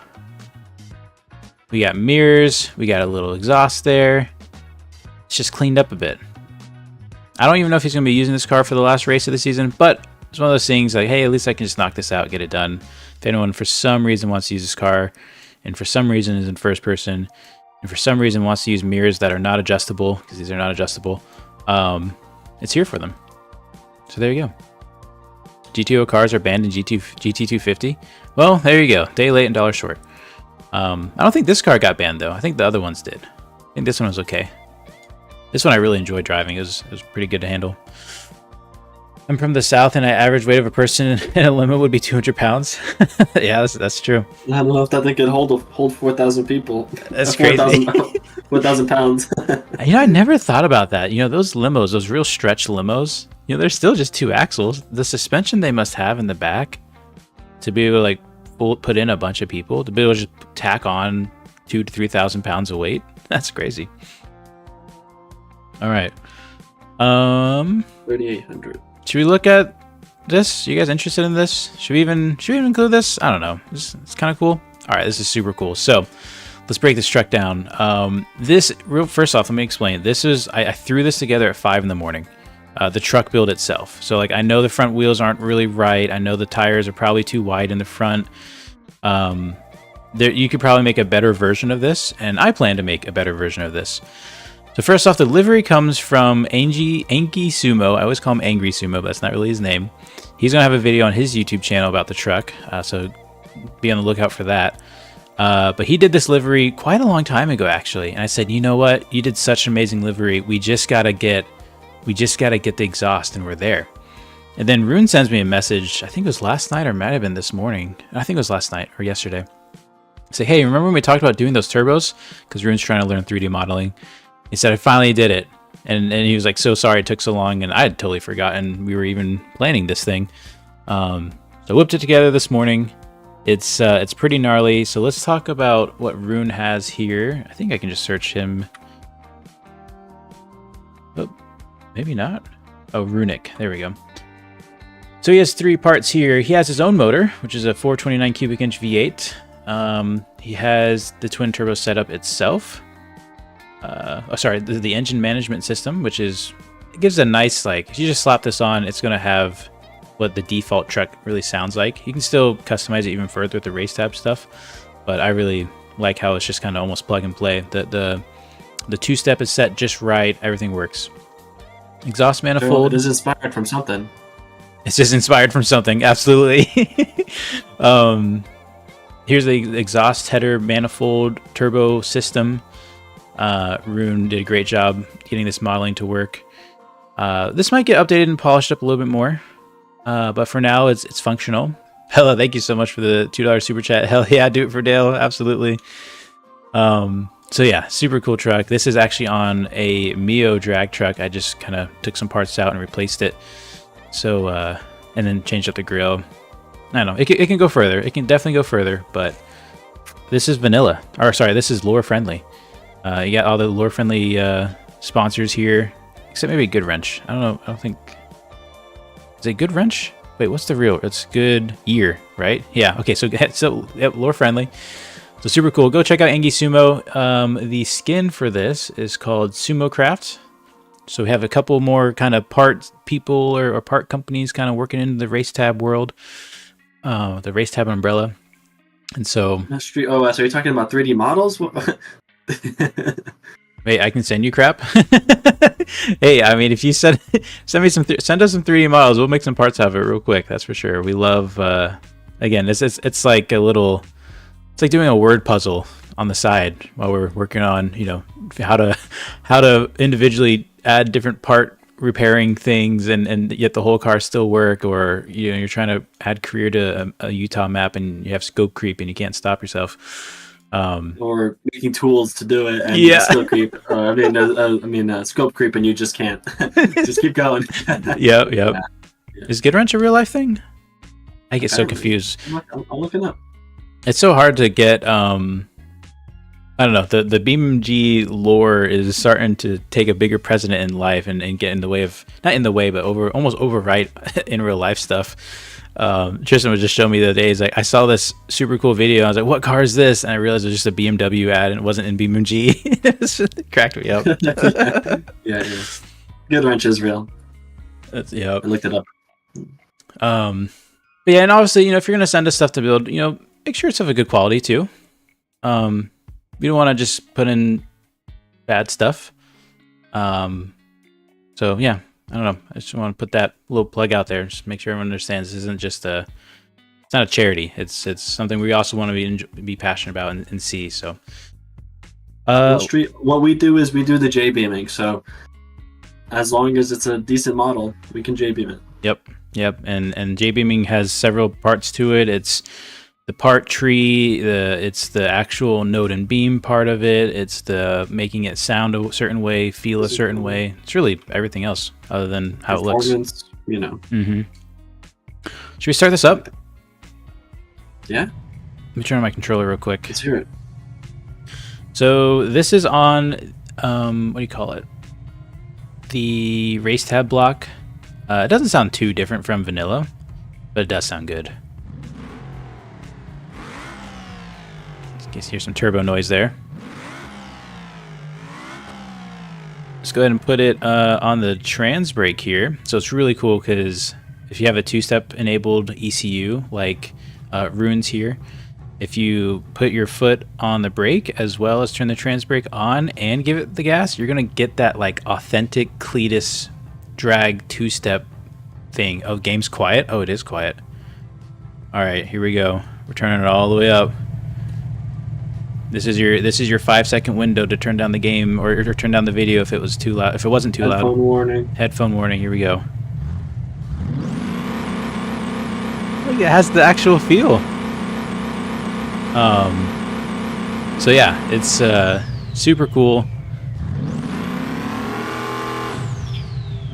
we got mirrors, we got a little exhaust there. It's just cleaned up a bit. I don't even know if he's going to be using this car for the last race of the season, but it's one of those things like, hey, at least I can just knock this out, get it done. If anyone for some reason wants to use this car, and for some reason is in first person, and for some reason wants to use mirrors that are not adjustable, because these are not adjustable, it's here for them. So there you go. GTO cars are banned in GT250. Well, there you go. Day late and dollar short. I don't think this car got banned, though. I think the other ones did. I think this one was okay. This one I really enjoyed driving. It was pretty good to handle. I'm from the south, and the average weight of a person in a limo would be 200 pounds. Yeah, that's true. I don't know if that thing could hold 4,000 people. That's crazy. 4,000 pounds. You know, I never thought about that. You know, those limos, those real stretch limos, you know, they're still just 2 axles. The suspension they must have in the back to be able to like put in a bunch of people, to be able to just tack on 2,000 to 3,000 pounds of weight. That's crazy. All right. 3,800. Should we look at this? You guys interested in this? Should we even include this? I don't know. It's kind of cool. All right, this is super cool. So let's break this truck down. First off, let me explain. This is I threw this together at 5 in the morning. The truck build itself. So like I know the front wheels aren't really right. I know the tires are probably too wide in the front. You could probably make a better version of this, and I plan to make a better version of this. So first off, the livery comes from Angie Sumo. I always call him Angry Sumo, but that's not really his name. He's going to have a video on his YouTube channel about the truck, so be on the lookout for that. But he did this livery quite a long time ago, actually. And I said, you know what? You did such an amazing livery. We just got to get the exhaust, and we're there. And then Rune sends me a message. I think it was last night, or it might have been this morning. I think it was last night or yesterday. Say, hey, remember when we talked about doing those turbos? Because Rune's trying to learn 3D modeling. He said, I finally did it. And he was like, so sorry it took so long. And I had totally forgotten we were even planning this thing. So I whipped it together this morning. It's pretty gnarly. So let's talk about what Rune has here. I think I can just search him. Oh, Maybe not. Oh, Runic. There we go. So he has 3 parts here. He has his own motor, which is a 429 cubic inch V8. He has the twin turbo setup itself. The engine management system, which is, it gives a nice, like, if you just slap this on, it's going to have what the default truck really sounds like. You can still customize it even further with the race tab stuff, but I really like how it's just kind of almost plug and play. The 2-step is set just right. Everything works. Exhaust manifold. It is inspired from something. It's just inspired from something. Absolutely. Here's the exhaust header manifold turbo system. Rune did a great job getting this modeling to work. This might get updated and polished up a little bit more, but for now it's functional. Hella, thank you so much for the $2 super chat. Hell yeah, do it for Dale. Absolutely. So yeah, super cool truck. This is actually on a Mio drag truck. I just kind of took some parts out and replaced it. So, and then changed up the grill. I don't know. It can go further. It can definitely go further, but this is vanilla. Or sorry, this is lure friendly. You got all the lure friendly sponsors here, except maybe Good Wrench. I don't know. I don't think. Is it Good Wrench? Wait, what's the real? It's Good Ear, right? Yeah. Okay. So yep, lure friendly. So super cool. Go check out Engi Sumo. The skin for this is called Sumo Craft. So we have a couple more kind of part people or part companies kind of working in the race tab world, the race tab umbrella. And so, Street OS, are you talking about 3D models? wait, I can send you crap. Hey, I mean, if you send me send us some 3D models, we'll make some parts out of it real quick. That's for sure. We love. Again, it's like a little. It's like doing a word puzzle on the side while we're working on, you know, how to individually add different part repairing things and yet the whole car still work, or you know, you're trying to add career to a Utah map and you have scope creep and you can't stop yourself. Or making tools to do it and yeah. scope creep. Scope creep and you just can't. Just keep going. Yep. Yeah. Is Good Wrench a real life thing? I get so confused. I'm looking up. It's so hard to get. I don't know. The BeamNG lore is starting to take a bigger precedent in life and get in the way of, not in the way, but almost overwrite in real life stuff. Tristan was just showing me the other day. He's like, I saw this super cool video. I was like, what car is this? And I realized it was just a BMW ad and it wasn't in BeamNG. It cracked me up. Yeah. Good Wrench is real. Yep. I looked it up. But yeah, and obviously, you know, if you're gonna send us stuff to build, you know, make sure it's of a good quality too. We don't want to just put in bad stuff. So yeah, I don't know. I just want to put that little plug out there. Just make sure everyone understands this isn't just it's not a charity. It's something we also want to be passionate about and see. So, what we do is we do the J beaming. So as long as it's a decent model, we can J beam it. Yep. And J beaming has several parts to it. It's the part tree, it's the actual node and beam part of it. It's the making it sound a certain way, feel a certain way. It's really everything else other than how it looks. You know. Mm-hmm. Should we start this up? Yeah. Let me turn on my controller real quick. Let's hear it. So this is on, what do you call it? The race tab block. It doesn't sound too different from vanilla, but it does sound good. In case you hear some turbo noise there. Let's go ahead and put it on the trans brake here. So it's really cool because if you have a 2-step enabled ECU like Rune's here, if you put your foot on the brake as well as turn the trans brake on and give it the gas, you're gonna get that like authentic Cletus drag 2-step thing. Oh, game's quiet. Oh, it is quiet. All right, here we go. We're turning it all the way up. This is your 5-second window to turn down the game or turn down the video if it was too loud. If it wasn't too loud. Headphone warning. Headphone warning. Here we go. Look, it has the actual feel. So yeah, it's super cool.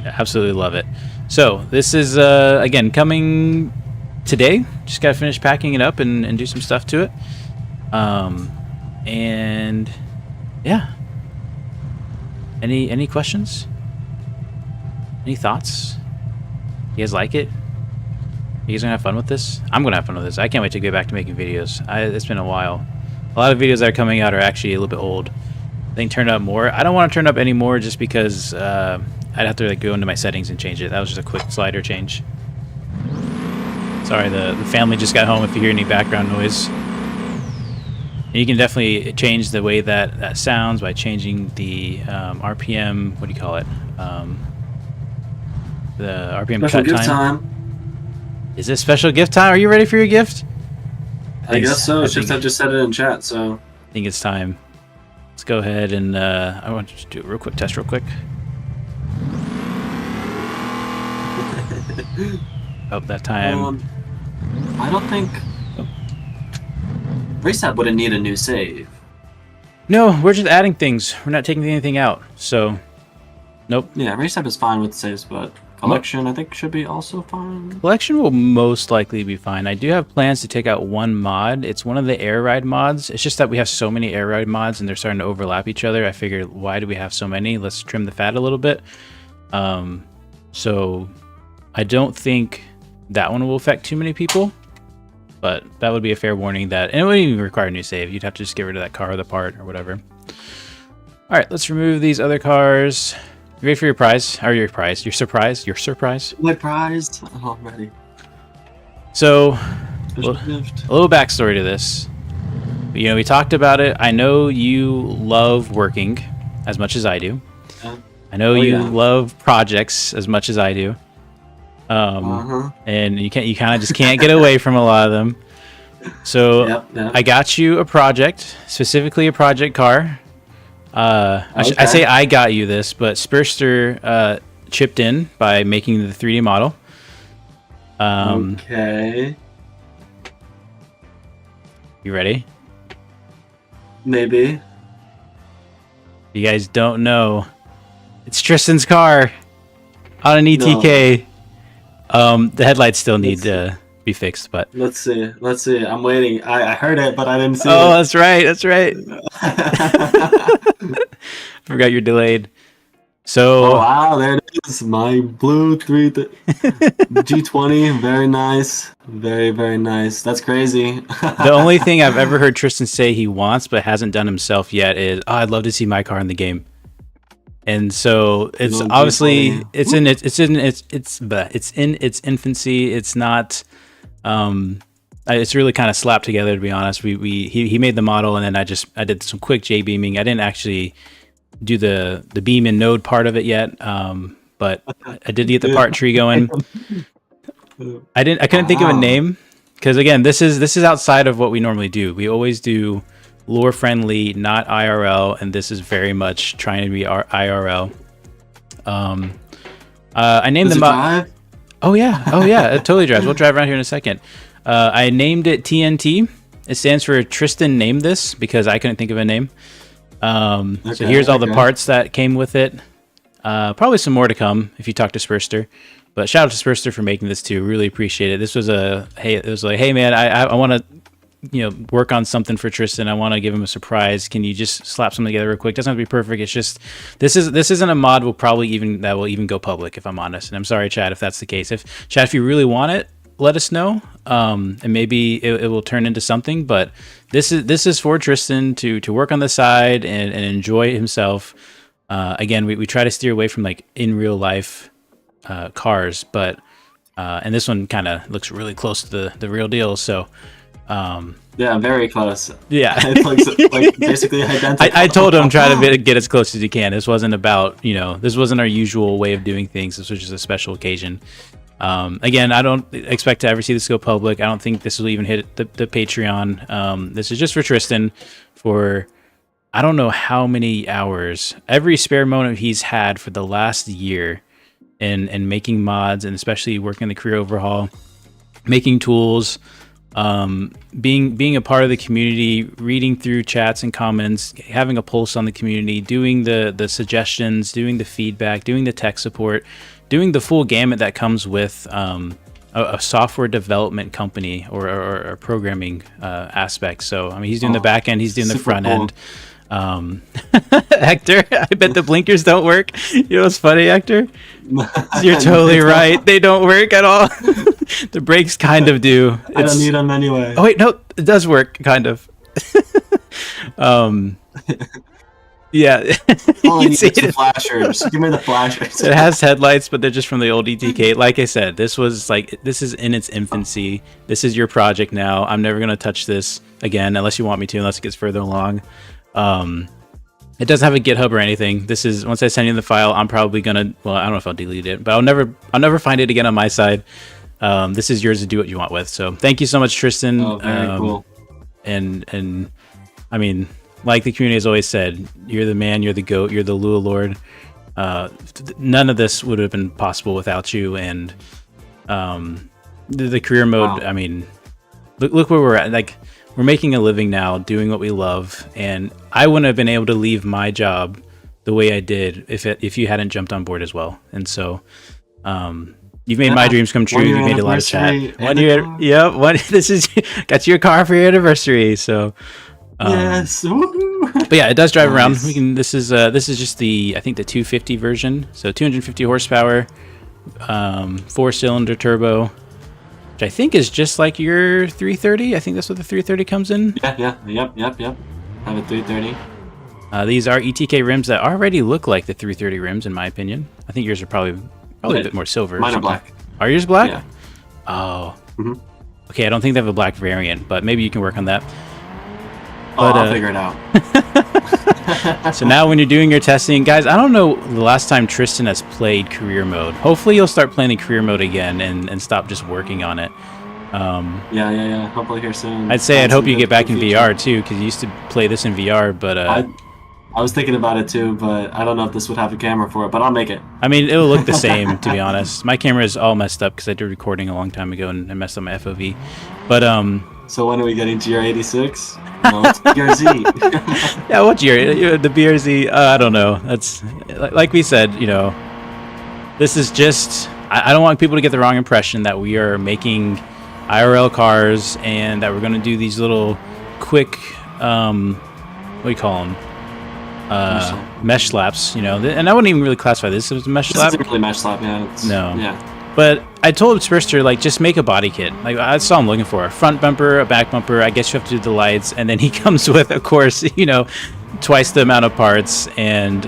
Yeah, absolutely love it. So this is again coming today. Just gotta finish packing it up and do some stuff to it. And yeah, any questions? Any thoughts? You guys like it? You guys gonna have fun with this? I'm gonna have fun with this. I can't wait to get back to making videos. It's been a while. A lot of videos that are coming out are actually a little bit old. I think turn up more. I don't want to turn up any more just because I'd have to like go into my settings and change it. That was just a quick slider change. Sorry, the family just got home if you hear any background noise. And you can definitely change the way that sounds by changing the RPM, what do you call it? The RPM Special cut gift time. time. Is it special gift time? Are you ready for your gift? I guess so. It's just I just said it in chat, so. I think it's time. Let's go ahead and I want to do a real quick test real quick. Oh, that time. I don't think Raceless wouldn't need a new save. No, we're just adding things. We're not taking anything out. So, nope. Yeah, Raceless is fine with saves, but collection I think should be also fine. Collection will most likely be fine. I do have plans to take out one mod. It's one of the air ride mods. It's just that we have so many air ride mods and they're starting to overlap each other. I figured, why do we have so many? Let's trim the fat a little bit. So I don't think that one will affect too many people, but that would be a fair warning that, and it wouldn't even require a new save. You'd have to just get rid of that car or the part or whatever. All right, let's remove these other cars. You ready for your prize? Or your prize? Your surprise? Your surprise? My prize? Oh, I'm ready. So, a little backstory to this. You know, we talked about it. I know you love working as much as I do. Yeah. I know you love projects as much as I do. And you kind of just can't get away from a lot of them. So I got you a project, specifically a project car. I say I got you this, but Spurster chipped in by making the 3D model. Okay. You ready? Maybe. You guys don't know. It's Tristan's car on an ETK. No. The headlights still need to be fixed, but let's see. I'm waiting. I heard it, but I didn't see it. Oh, that's right. Forgot you're delayed. So wow, there it is. My blue G20. Very nice. Very nice. That's crazy. The only thing I've ever heard Tristan say he wants but hasn't done himself yet is, I'd love to see my car in the game. And so it's obviously it's in its infancy. It's not. It's really kind of slapped together, to be honest. He made the model, and then I did some quick J-beaming. I didn't actually do the beam and node part of it yet, but I did get the part tree going. I couldn't think of a name because, again, this is outside of what we normally do. We always do lore friendly, not IRL, and this is very much trying to be IRL. I named the mod. Oh yeah, it totally drives. We'll drive around here in a second. I named it TNT. It stands for Tristan named this because I couldn't think of a name. So here's all the parts that came with it. Probably some more to come if you talk to Spurster. But shout out to Spurster for making this too. Really appreciate it. This was hey man, I want to work on something for Tristan. I want to give him a surprise. Can you just slap something together real quick? Doesn't have to be perfect. It's just this isn't a mod that will even go public, if I'm honest. And I'm sorry, Chad, if that's the case. If you really want it, let us know. And maybe it will turn into something. But this is for Tristan to work on the side and enjoy himself. Again, we try to steer away from like in real life cars, but and this one kind of looks really close to the real deal. So. Yeah, very close. Yeah, it's like basically identical. I told him try to get as close as you can. This wasn't about this wasn't our usual way of doing things. This was just a special occasion. Again, I don't expect to ever see this go public. I don't think this will even hit the Patreon. This is just for Tristan for I don't know how many hours, every spare moment he's had for the last year in making mods and especially working the career overhaul, making tools. Being a part of the community, reading through chats and comments, having a pulse on the community, doing the suggestions, doing the feedback, doing the tech support, doing the full gamut that comes with a software development company or a programming aspect. So I mean, he's doing the back end, he's doing the front end. Hector, I bet the blinkers don't work. You know what's funny, Hector? You're totally right. They don't work at all. The brakes kind of do. I don't need them anyway. Oh wait, no, it does work, kind of. Yeah. All I need is the flashers. Give me the flashers. It has headlights, but they're just from the old ETK. Like I said, this is in its infancy. This is your project now. I'm never gonna touch this again unless you want me to, unless it gets further along. It doesn't have a GitHub or anything. This is, once I send you the file, I'm probably gonna, well, I don't know if I'll delete it, but I'll never find it again on my side. This is yours to do what you want with. So thank you so much, Tristan. Oh, very cool. And I mean, like the community has always said, you're the man, you're the GOAT, you're the Lua Lord. None of this would have been possible without you. And the career mode, wow. I mean, look where we're at. Like, we're making a living now doing what we love, and I wouldn't have been able to leave my job the way I did if you hadn't jumped on board as well. And so you've made my dreams come true. You've made a lot of chat. 1 year, yep. This is got you a car for your anniversary. So yes. But yeah, it does drive around. We can. This is just the, I think, the 250 version. So 250 horsepower, 4-cylinder turbo, which I think is just like your 330. I think that's what the 330 comes in. Yep. I have a 330. These are ETK rims that already look like the 330 rims, in my opinion. I think yours are probably a bit more silver. Mine are black. Are yours black? Yeah. Oh. Mm-hmm. Okay, I don't think they have a black variant, but maybe you can work on that. But, I'll figure it out. So now when you're doing your testing, guys, I don't know the last time Tristan has played career mode. Hopefully you'll start playing the career mode again and stop just working on it. Yeah. Hopefully here soon. I'd hope you get back in VR too, because you used to play this in VR, but I was thinking about it too, but I don't know if this would have a camera for it, but I'll make it. I mean, it'll look the same, to be honest. My camera is all messed up because I did recording a long time ago and I messed up my FOV. But so when are we getting GR86? No, it's BRZ. Yeah, what year? The BRZ? I don't know. That's like we said. You know, this is just. I don't want people to get the wrong impression that we are making IRL cars and that we're going to do these little quick. What do you call them? Mesh slaps. You know, and I wouldn't even really classify this as a mesh slap. This isn't really mesh slap, yeah. No. Yeah. But I told Sprister, like, just make a body kit. Like, that's all I'm looking for. A front bumper, a back bumper. I guess you have to do the lights. And then he comes with, of course, you know, twice the amount of parts and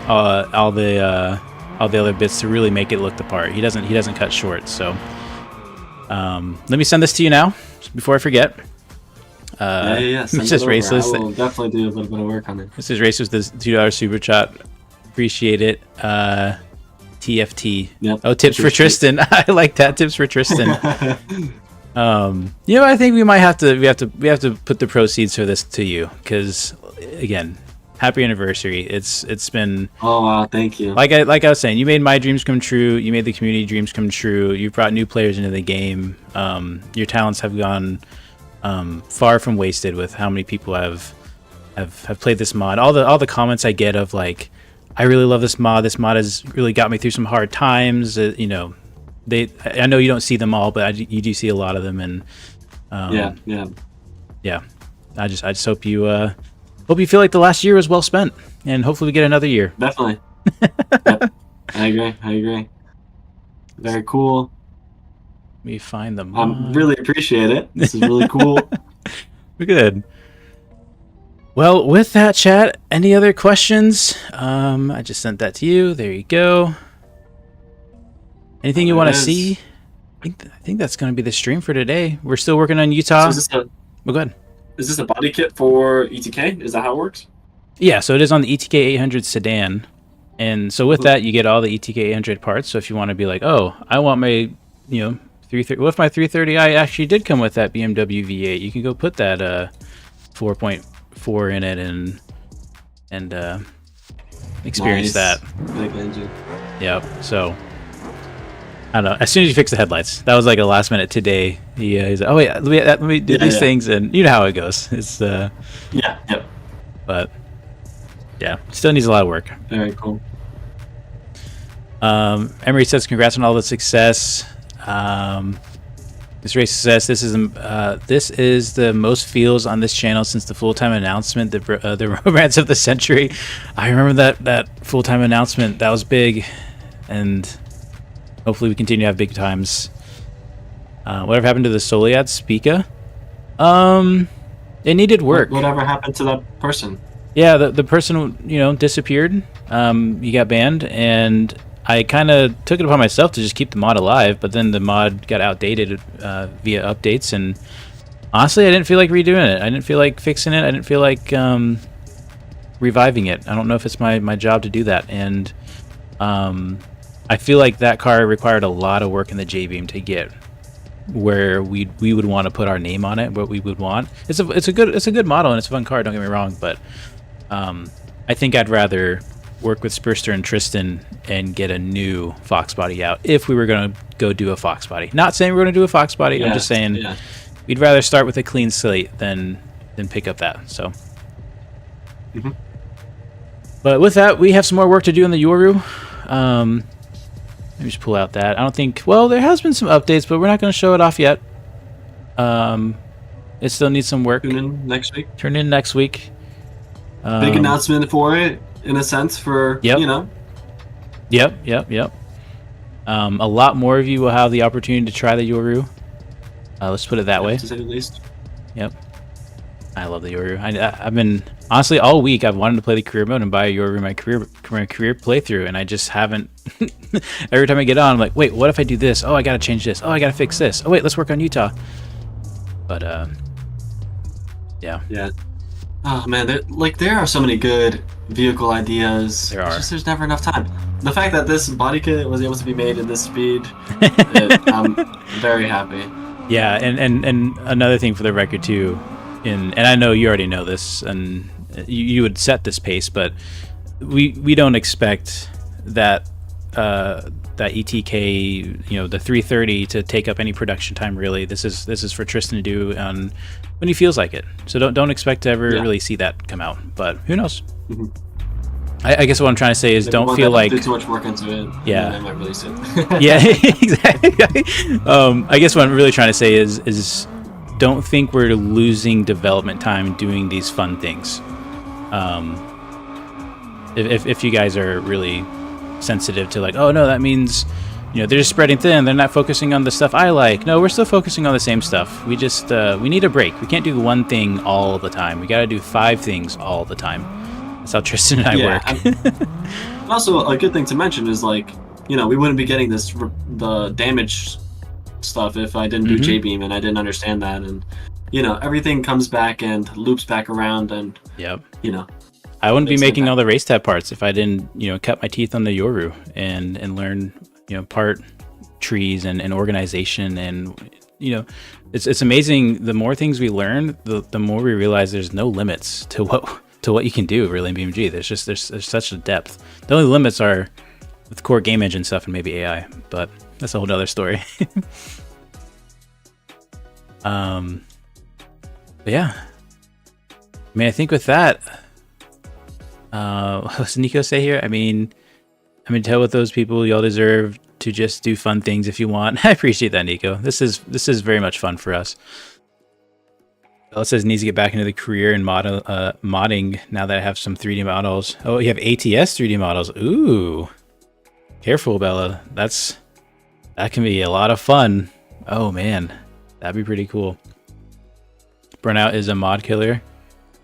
all the other bits to really make it look the part. He doesn't cut short. So let me send this to you now before I forget. Yeah. It's just Raceless. I will definitely do a little bit of work on it. This is Raceless, this $2 super chat. Appreciate it. TFT. Yep. Oh, tips for Tristan. I like that. Tips for Tristan. You know, I think we have to put the proceeds for this to you, because again, happy anniversary. It's been. Oh wow, thank you. Like I was saying, you made my dreams come true. You made the community dreams come true. You brought new players into the game. Your talents have gone far from wasted with how many people have played this mod. All the comments I get of like, I really love this mod. This mod has really got me through some hard times. You know, I know you don't see them all, but you do see a lot of them. And yeah. I just hope you feel like the last year was well spent, and hopefully we get another year. Definitely. Yep. I agree. Very cool. Let me find the mod. I really appreciate it. This is really cool. We're good. Well, with that, chat, any other questions? I just sent that to you. There you go. Anything you want to see? I think that's going to be the stream for today. We're still working on Utah. So go ahead. Is this a body kit for ETK? Is that how it works? Yeah, so it is on the ETK 800 sedan. And so with that, you get all the ETK 800 parts. So if you want to be like, oh, I want my, 330. What if my 330i actually did come with that BMW V8? You can go put that 4.4 in it and experience that. Big engine. Yep. So I don't know. As soon as you fix the headlights, that was like a last minute today. He's like, oh wait, let me do these things, and you know how it goes. It's Yep. But yeah, still needs a lot of work. Very cool. Emery says congrats on all the success. This race says this is the most feels on this channel since the full-time announcement, the romance of the century. I remember that full-time announcement. That was big, and hopefully we continue to have big times. Whatever happened to the Soliad Spica? It needed work. Whatever happened to that person? Yeah, the person, you know, disappeared. He got banned, and I kind of took it upon myself to just keep the mod alive, but then the mod got outdated via updates, and honestly, I didn't feel like redoing it. I didn't feel like fixing it. I didn't feel like reviving it. I don't know if it's my job to do that, and I feel like that car required a lot of work in the J-Beam to get where we would want to put our name on it, what we would want. It's a good model and it's a fun car, don't get me wrong, but I think I'd rather work with Spurster and Tristan and get a new Fox body out if we were going to go do a Fox body. Not saying we're going to do a Fox body, yeah, I'm just saying we'd rather start with a clean slate than pick up that. So but with that, we have some more work to do in the Yoru. Let me just pull out that. I don't think... Well, there has been some updates, but we're not going to show it off yet. It still needs some work. Tune in next week. Turn in next week. Big announcement for it, in a sense, for, you know. Yep. A lot more of you will have the opportunity to try the Yoru. Let's put it that way. To say the least. Yep. I love the Yoru. I've been... Honestly, all week I've wanted to play the career mode and buy a Yoru my career playthrough, and I just haven't. Every time I get on, I'm like, wait, what if I do this? Oh, I gotta change this. Oh, I gotta fix this. Oh, wait, let's work on Utah. But yeah. Yeah. Oh man, there are so many good vehicle ideas. There are. There's never enough time. The fact that this body kit was able to be made in this speed, I'm very happy. Yeah, and another thing for the record too, and I know you already know this, and you would set this pace, but we don't expect that that ETK, you know, the 330 to take up any production time really. This is for Tristan to do when he feels like it. So don't expect to ever really see that come out. But who knows? I guess what I'm trying to say is don't feel like do too much work into it. Yeah, I might release it. Yeah, exactly. I guess what I'm really trying to say is don't think we're losing development time doing these fun things. If you guys are really sensitive to like, oh no, that means, you know, they're just spreading thin, they're not focusing on the stuff I like. No, we're still focusing on the same stuff. We just we need a break. We can't do one thing all the time. We got to do 5 things all the time. That's how Tristan and I work. Also, a good thing to mention is, like, you know, we wouldn't be getting the damage stuff if I didn't do J-Beam and I didn't understand that, and you know, everything comes back and loops back around, and you know, I wouldn't be making all the race tab parts if I didn't, you know, cut my teeth on the Yoru and learn, you know, part trees and organization, and you know, it's amazing. The more things we learn, the more we realize there's no limits to what you can do really in BeamNG. There's such a depth. The only limits are with core game engine stuff and maybe AI, but that's a whole other story. But yeah, I mean, I think with that, what does Nico say here? I mean, tell with those people, y'all deserve to just do fun things if you want. I appreciate that, Nico. This is very much fun for us. It says needs to get back into the career and modding now that I have some 3D models. Oh, you have ATS 3D models. Ooh, careful, Bella. That can be a lot of fun. Oh man, that'd be pretty cool. Burnout is a mod killer.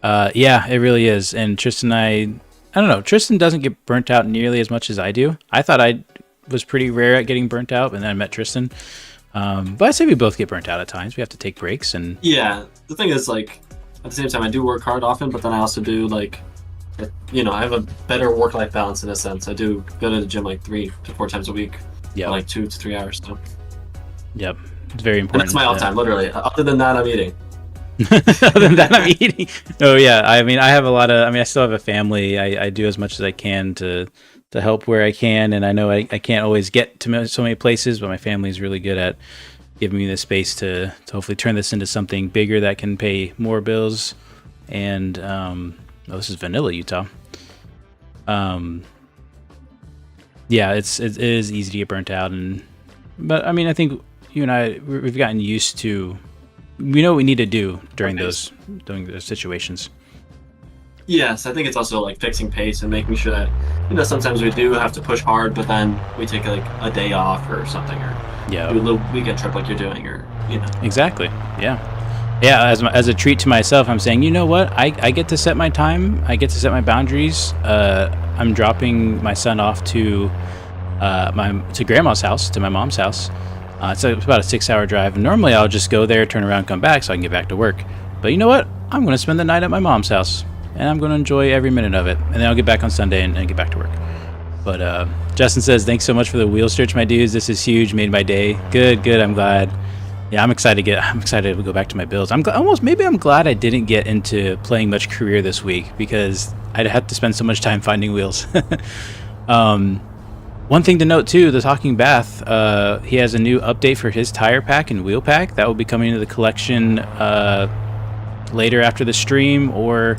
Yeah, it really is. And Tristan and I don't know. Tristan doesn't get burnt out nearly as much as I do. I thought I was pretty rare at getting burnt out, and then I met Tristan. But I say we both get burnt out at times. We have to take breaks, and yeah. The thing is, like, at the same time, I do work hard often, but then I also do, like, you know, I have a better work-life balance in a sense. I do go to the gym like 3 to 4 times a week. Yeah, like 2 to 3 hours. So. Yep, it's very important. And that's my off time, literally. Other than that, I'm eating. Other than that, I'm eating. Oh yeah, I mean, I have a lot of. I mean, I still have a family. I do as much as I can to help where I can, and I know I can't always get to so many places, but my family is really good at giving me the space to hopefully turn this into something bigger that can pay more bills. And oh, this is Vanilla, Utah. Yeah, it is easy to get burnt out, but I mean, I think you and we've gotten used to. We know what we need to do during those situations. Yes, I think it's also like fixing pace and making sure that, you know, sometimes we do have to push hard, but then we take like a day off or something, or do a little weekend trip like you're doing, or, you know. Exactly. Yeah. As a treat to myself, I'm saying, you know what? I get to set my time. I get to set my boundaries. I'm dropping my son off to grandma's house, to my mom's house. It's about a 6-hour drive. And normally I'll just go there, turn around, come back so I can get back to work. But you know what? I'm going to spend the night at my mom's house. And I'm going to enjoy every minute of it. And then I'll get back on Sunday and get back to work. But Justin says, thanks so much for the wheel search, my dudes. This is huge. Made my day. Good. I'm glad. Yeah, I'm excited to go back to my builds. I'm glad I didn't get into playing much career this week because I'd have to spend so much time finding wheels. One thing to note too, the Talking Bath, he has a new update for his tire pack and wheel pack that will be coming into the collection later after the stream or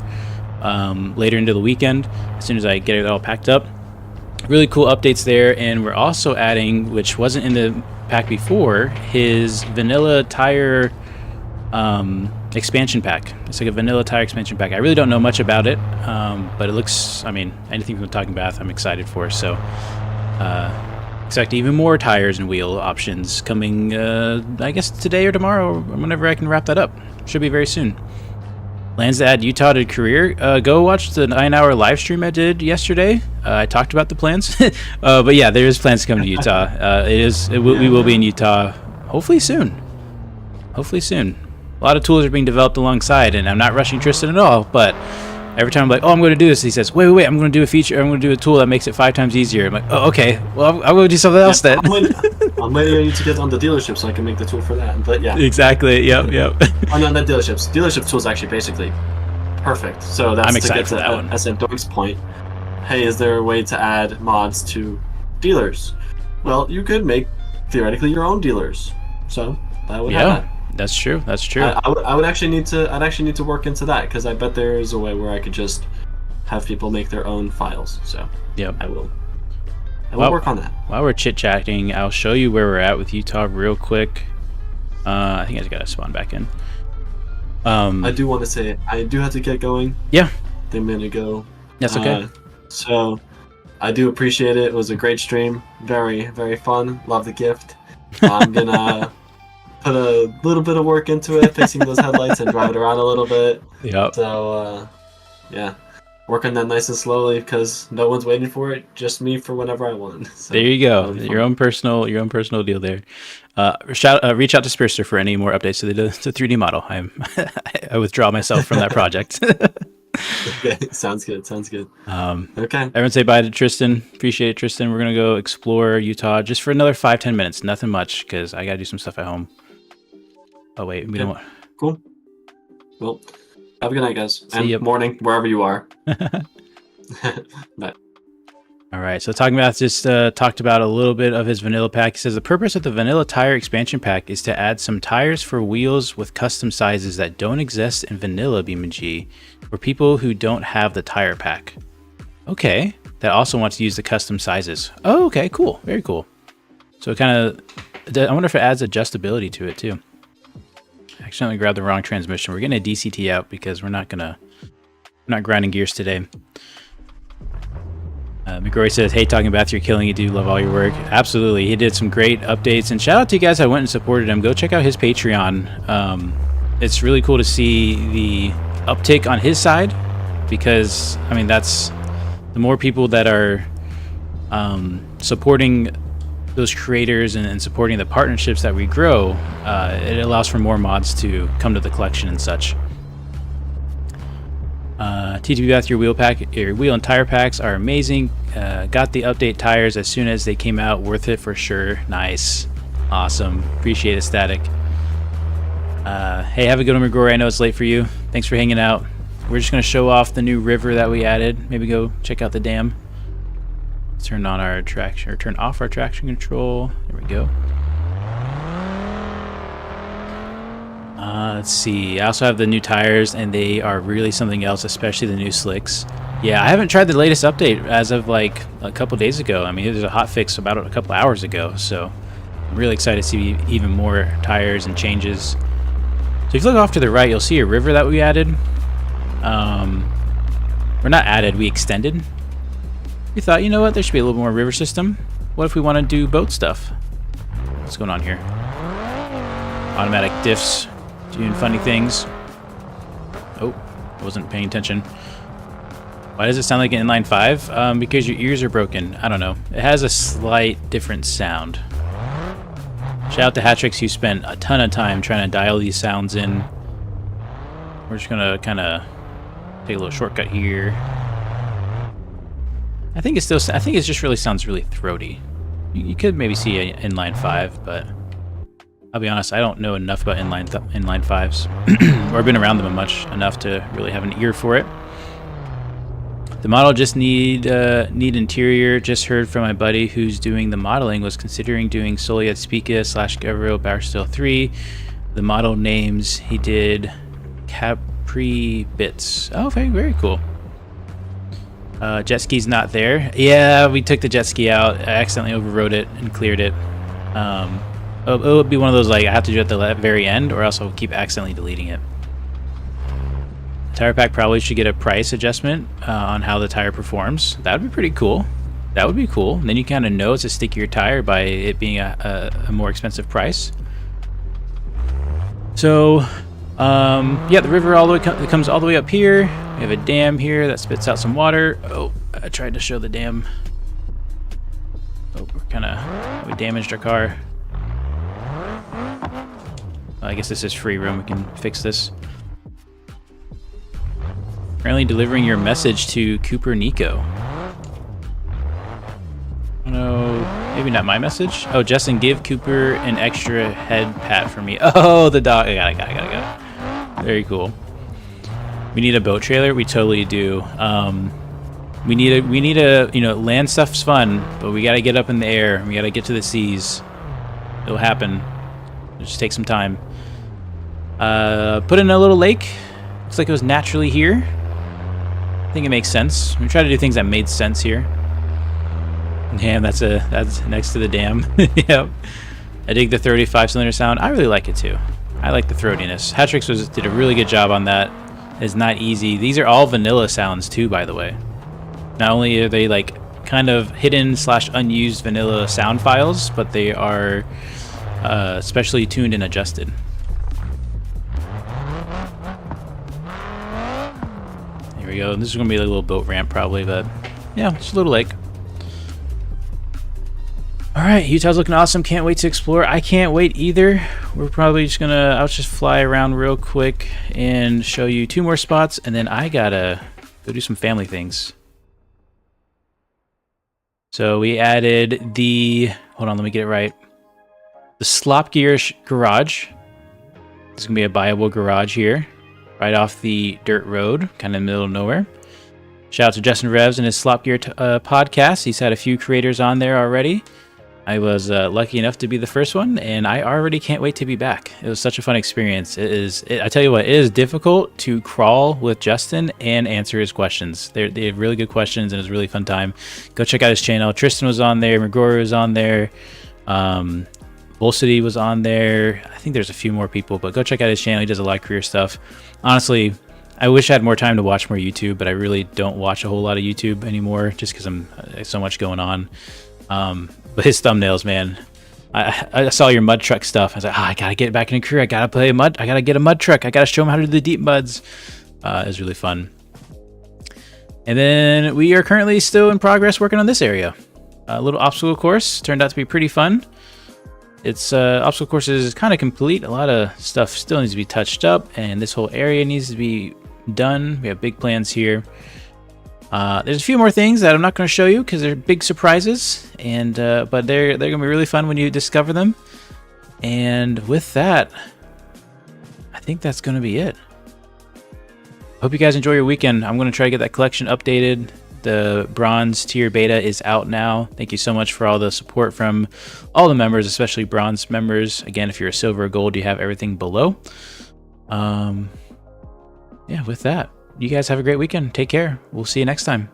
later into the weekend as soon as I get it all packed up. Really cool updates there, and we're also adding, which wasn't in the pack before, his vanilla tire expansion pack. It's like a vanilla tire expansion pack. I really don't know much about it, but it looks, I mean, anything from the Talking Bath I'm excited for. So expect even more tires and wheel options coming, I guess today or tomorrow, or whenever I can wrap that up. Should be very soon. Plans to add Utah to career. Go watch the 9-hour live stream I did yesterday. I talked about the plans, but yeah, there is plans to come to Utah. We will be in Utah hopefully soon. A lot of tools are being developed alongside, and I'm not rushing Tristan at all. But every time I'm like, oh, I'm going to do this, he says, wait, I'm going to do a feature. I'm going to do a tool that makes it 5 times easier. I'm like, oh, okay. Well, I'm going to do something else then. I'm waiting to get on the dealership so I can make the tool for that. But yeah. Exactly. Yep. Oh, no, not dealerships. Dealership tool is actually basically perfect. So that's I'm excited for that one. That's a Doig's point. Hey, is there a way to add mods to dealers? Well, you could make theoretically your own dealers. So that would happen. That's true. I would actually need to work into that because I bet there is a way where I could just have people make their own files. So yeah, I will work on that. While we're chit chatting, I'll show you where we're at with Utah real quick. I think I just gotta spawn back in. I do want to say I do have to get going. Yeah, a minute ago. That's okay. So I do appreciate it. It was a great stream. Very, very fun. Love the gift. I'm gonna put a little bit of work into it, fixing those headlights and drive it around a little bit. Yep. So yeah, working that nice and slowly because no one's waiting for it, just me for whenever I want. So there you go. Your own personal deal there. Reach out to Spirster for any more updates to the 3D model. I withdraw myself from that project. Okay, sounds good. Okay. Everyone say bye to Tristan. Appreciate it, Tristan. We're gonna go explore Utah just for another 5-10 minutes. Nothing much because I gotta do some stuff at home. Oh wait, we don't want. Cool. Well, have a good night, guys. See ya. Morning, wherever you are. Bye. All right, so Talking About just talked about a little bit of his vanilla pack. He says the purpose of the vanilla tire expansion pack is to add some tires for wheels with custom sizes that don't exist in vanilla BeamNG for people who don't have the tire pack. Okay, that also wants to use the custom sizes. Oh, okay, cool, very cool. So it kind of, I wonder if it adds adjustability to it too. I accidentally grabbed the wrong transmission. We're getting a DCT out because we're not grinding gears today. McGrory says, hey, Talking About, you're killing it, dude. Love all your work. Absolutely. He did some great updates. And shout out to you guys that went and supported him. Go check out his Patreon. It's really cool to see the uptick on his side because, I mean, that's the more people that are supporting those creators and supporting the partnerships that we grow, it allows for more mods to come to the collection and such. TTB Bath, your wheel and tire packs are amazing. Got the update tires as soon as they came out. Worth it for sure. Nice. Awesome. Appreciate it, Static. Hey, have a good one, McGrory. I know it's late for you. Thanks for hanging out. We're just going to show off the new river that we added. Maybe go check out the dam. Turn on our traction, or turn off our traction control. There we go. Let's see. I also have the new tires, and they are really something else, especially the new slicks. Yeah, I haven't tried the latest update as of like a couple days ago. I mean, there's a hot fix about a couple hours ago, so I'm really excited to see even more tires and changes. So if you look off to the right, you'll see a river that we added. Or not added, we extended. We thought, you know what, there should be a little more river system. What if we want to do boat stuff? What's going on here? Automatic diffs, doing funny things. Oh, I wasn't paying attention. Why does it sound like an inline 5? Because your ears are broken. I don't know. It has a slight different sound. Shout out to Hatrix, who spent a ton of time trying to dial these sounds in. We're just gonna kind of take a little shortcut here. I think it just really sounds really throaty. You could maybe see an inline 5, but I'll be honest, I don't know enough about inline 5s, or been around them much enough to really have an ear for it. The model just need interior. Just heard from my buddy who's doing the modeling, was considering doing solely at Spica / Gabriel Barstow 3. The model names he did Capri Bits. Oh, very cool. Jet ski's not there. Yeah, we took the jet ski out. I accidentally overrode it and cleared it. It would be one of those, like, I have to do it at the very end, or else I'll keep accidentally deleting it. Tire pack probably should get a price adjustment on how the tire performs. That would be pretty cool. That would be cool. And then you kind of know it's a stickier tire by it being a more expensive price. So, yeah, the river comes all the way up here. We have a dam here that spits out some water. Oh, I tried to show the dam. Oh, we damaged our car. I guess this is free room. We can fix this. Currently delivering your message to Cooper Nico. Oh no, maybe not my message. Oh, Justin, give Cooper an extra head pat for me. Oh, the dog. I got it. Very cool. We need a boat trailer. We totally do. We need a, you know, land stuff's fun, but we got to get up in the air. We got to get to the seas. It'll happen. It'll just take some time. Put in a little lake. Looks like it was naturally here. I think it makes sense. We try to do things that made sense here. Damn, that's next to the dam. Yep. I dig the 35-cylinder sound. I really like it too. I like the throatiness. Hatrix did a really good job on that. It's not easy. These are all vanilla sounds too, by the way. Not only are they like kind of hidden / unused vanilla sound files, but they are specially tuned and adjusted. Here we go. This is going to be a little boat ramp probably, but yeah, just a little lake. Alright, Utah's looking awesome. Can't wait to explore. I can't wait either. We're probably just going to... I'll just fly around real quick and show you 2 more spots, and then I gotta go do some family things. So we added the... Hold on, let me get it right. The Slop Gear garage. This is going to be a buyable garage here. Right off the dirt road, kind of in the middle of nowhere. Shout out to Justin Revs and his Slop Gear podcast. He's had a few creators on there already. I was lucky enough to be the first one, and I already can't wait to be back. It was such a fun experience. I tell you what, it is difficult to crawl with Justin and answer his questions. They have really good questions, and it was a really fun time. Go check out his channel. Tristan was on there. Megori was on there. Volcity was on there. I think there's a few more people, but go check out his channel. He does a lot of career stuff. Honestly, I wish I had more time to watch more YouTube, but I really don't watch a whole lot of YouTube anymore just because I'm so much going on. But his thumbnails, man. I saw your mud truck stuff. I was like, I gotta get back in a career. I gotta get a mud truck. I gotta show him how to do the deep muds. It was really fun. And then we are currently still in progress working on this area. A little obstacle course. Turned out to be pretty fun. It's obstacle course is kind of complete. A lot of stuff still needs to be touched up, and this whole area needs to be done. We have big plans here. There's a few more things that I'm not going to show you because they're big surprises, and but they're going to be really fun when you discover them. And with that, I think that's going to be it. Hope you guys enjoy your weekend. I'm going to try to get that collection updated. The bronze tier beta is out now. Thank you so much for all the support from all the members, especially bronze members. Again, if you're a silver or gold, you have everything below. Yeah, with that, you guys have a great weekend. Take care. We'll see you next time.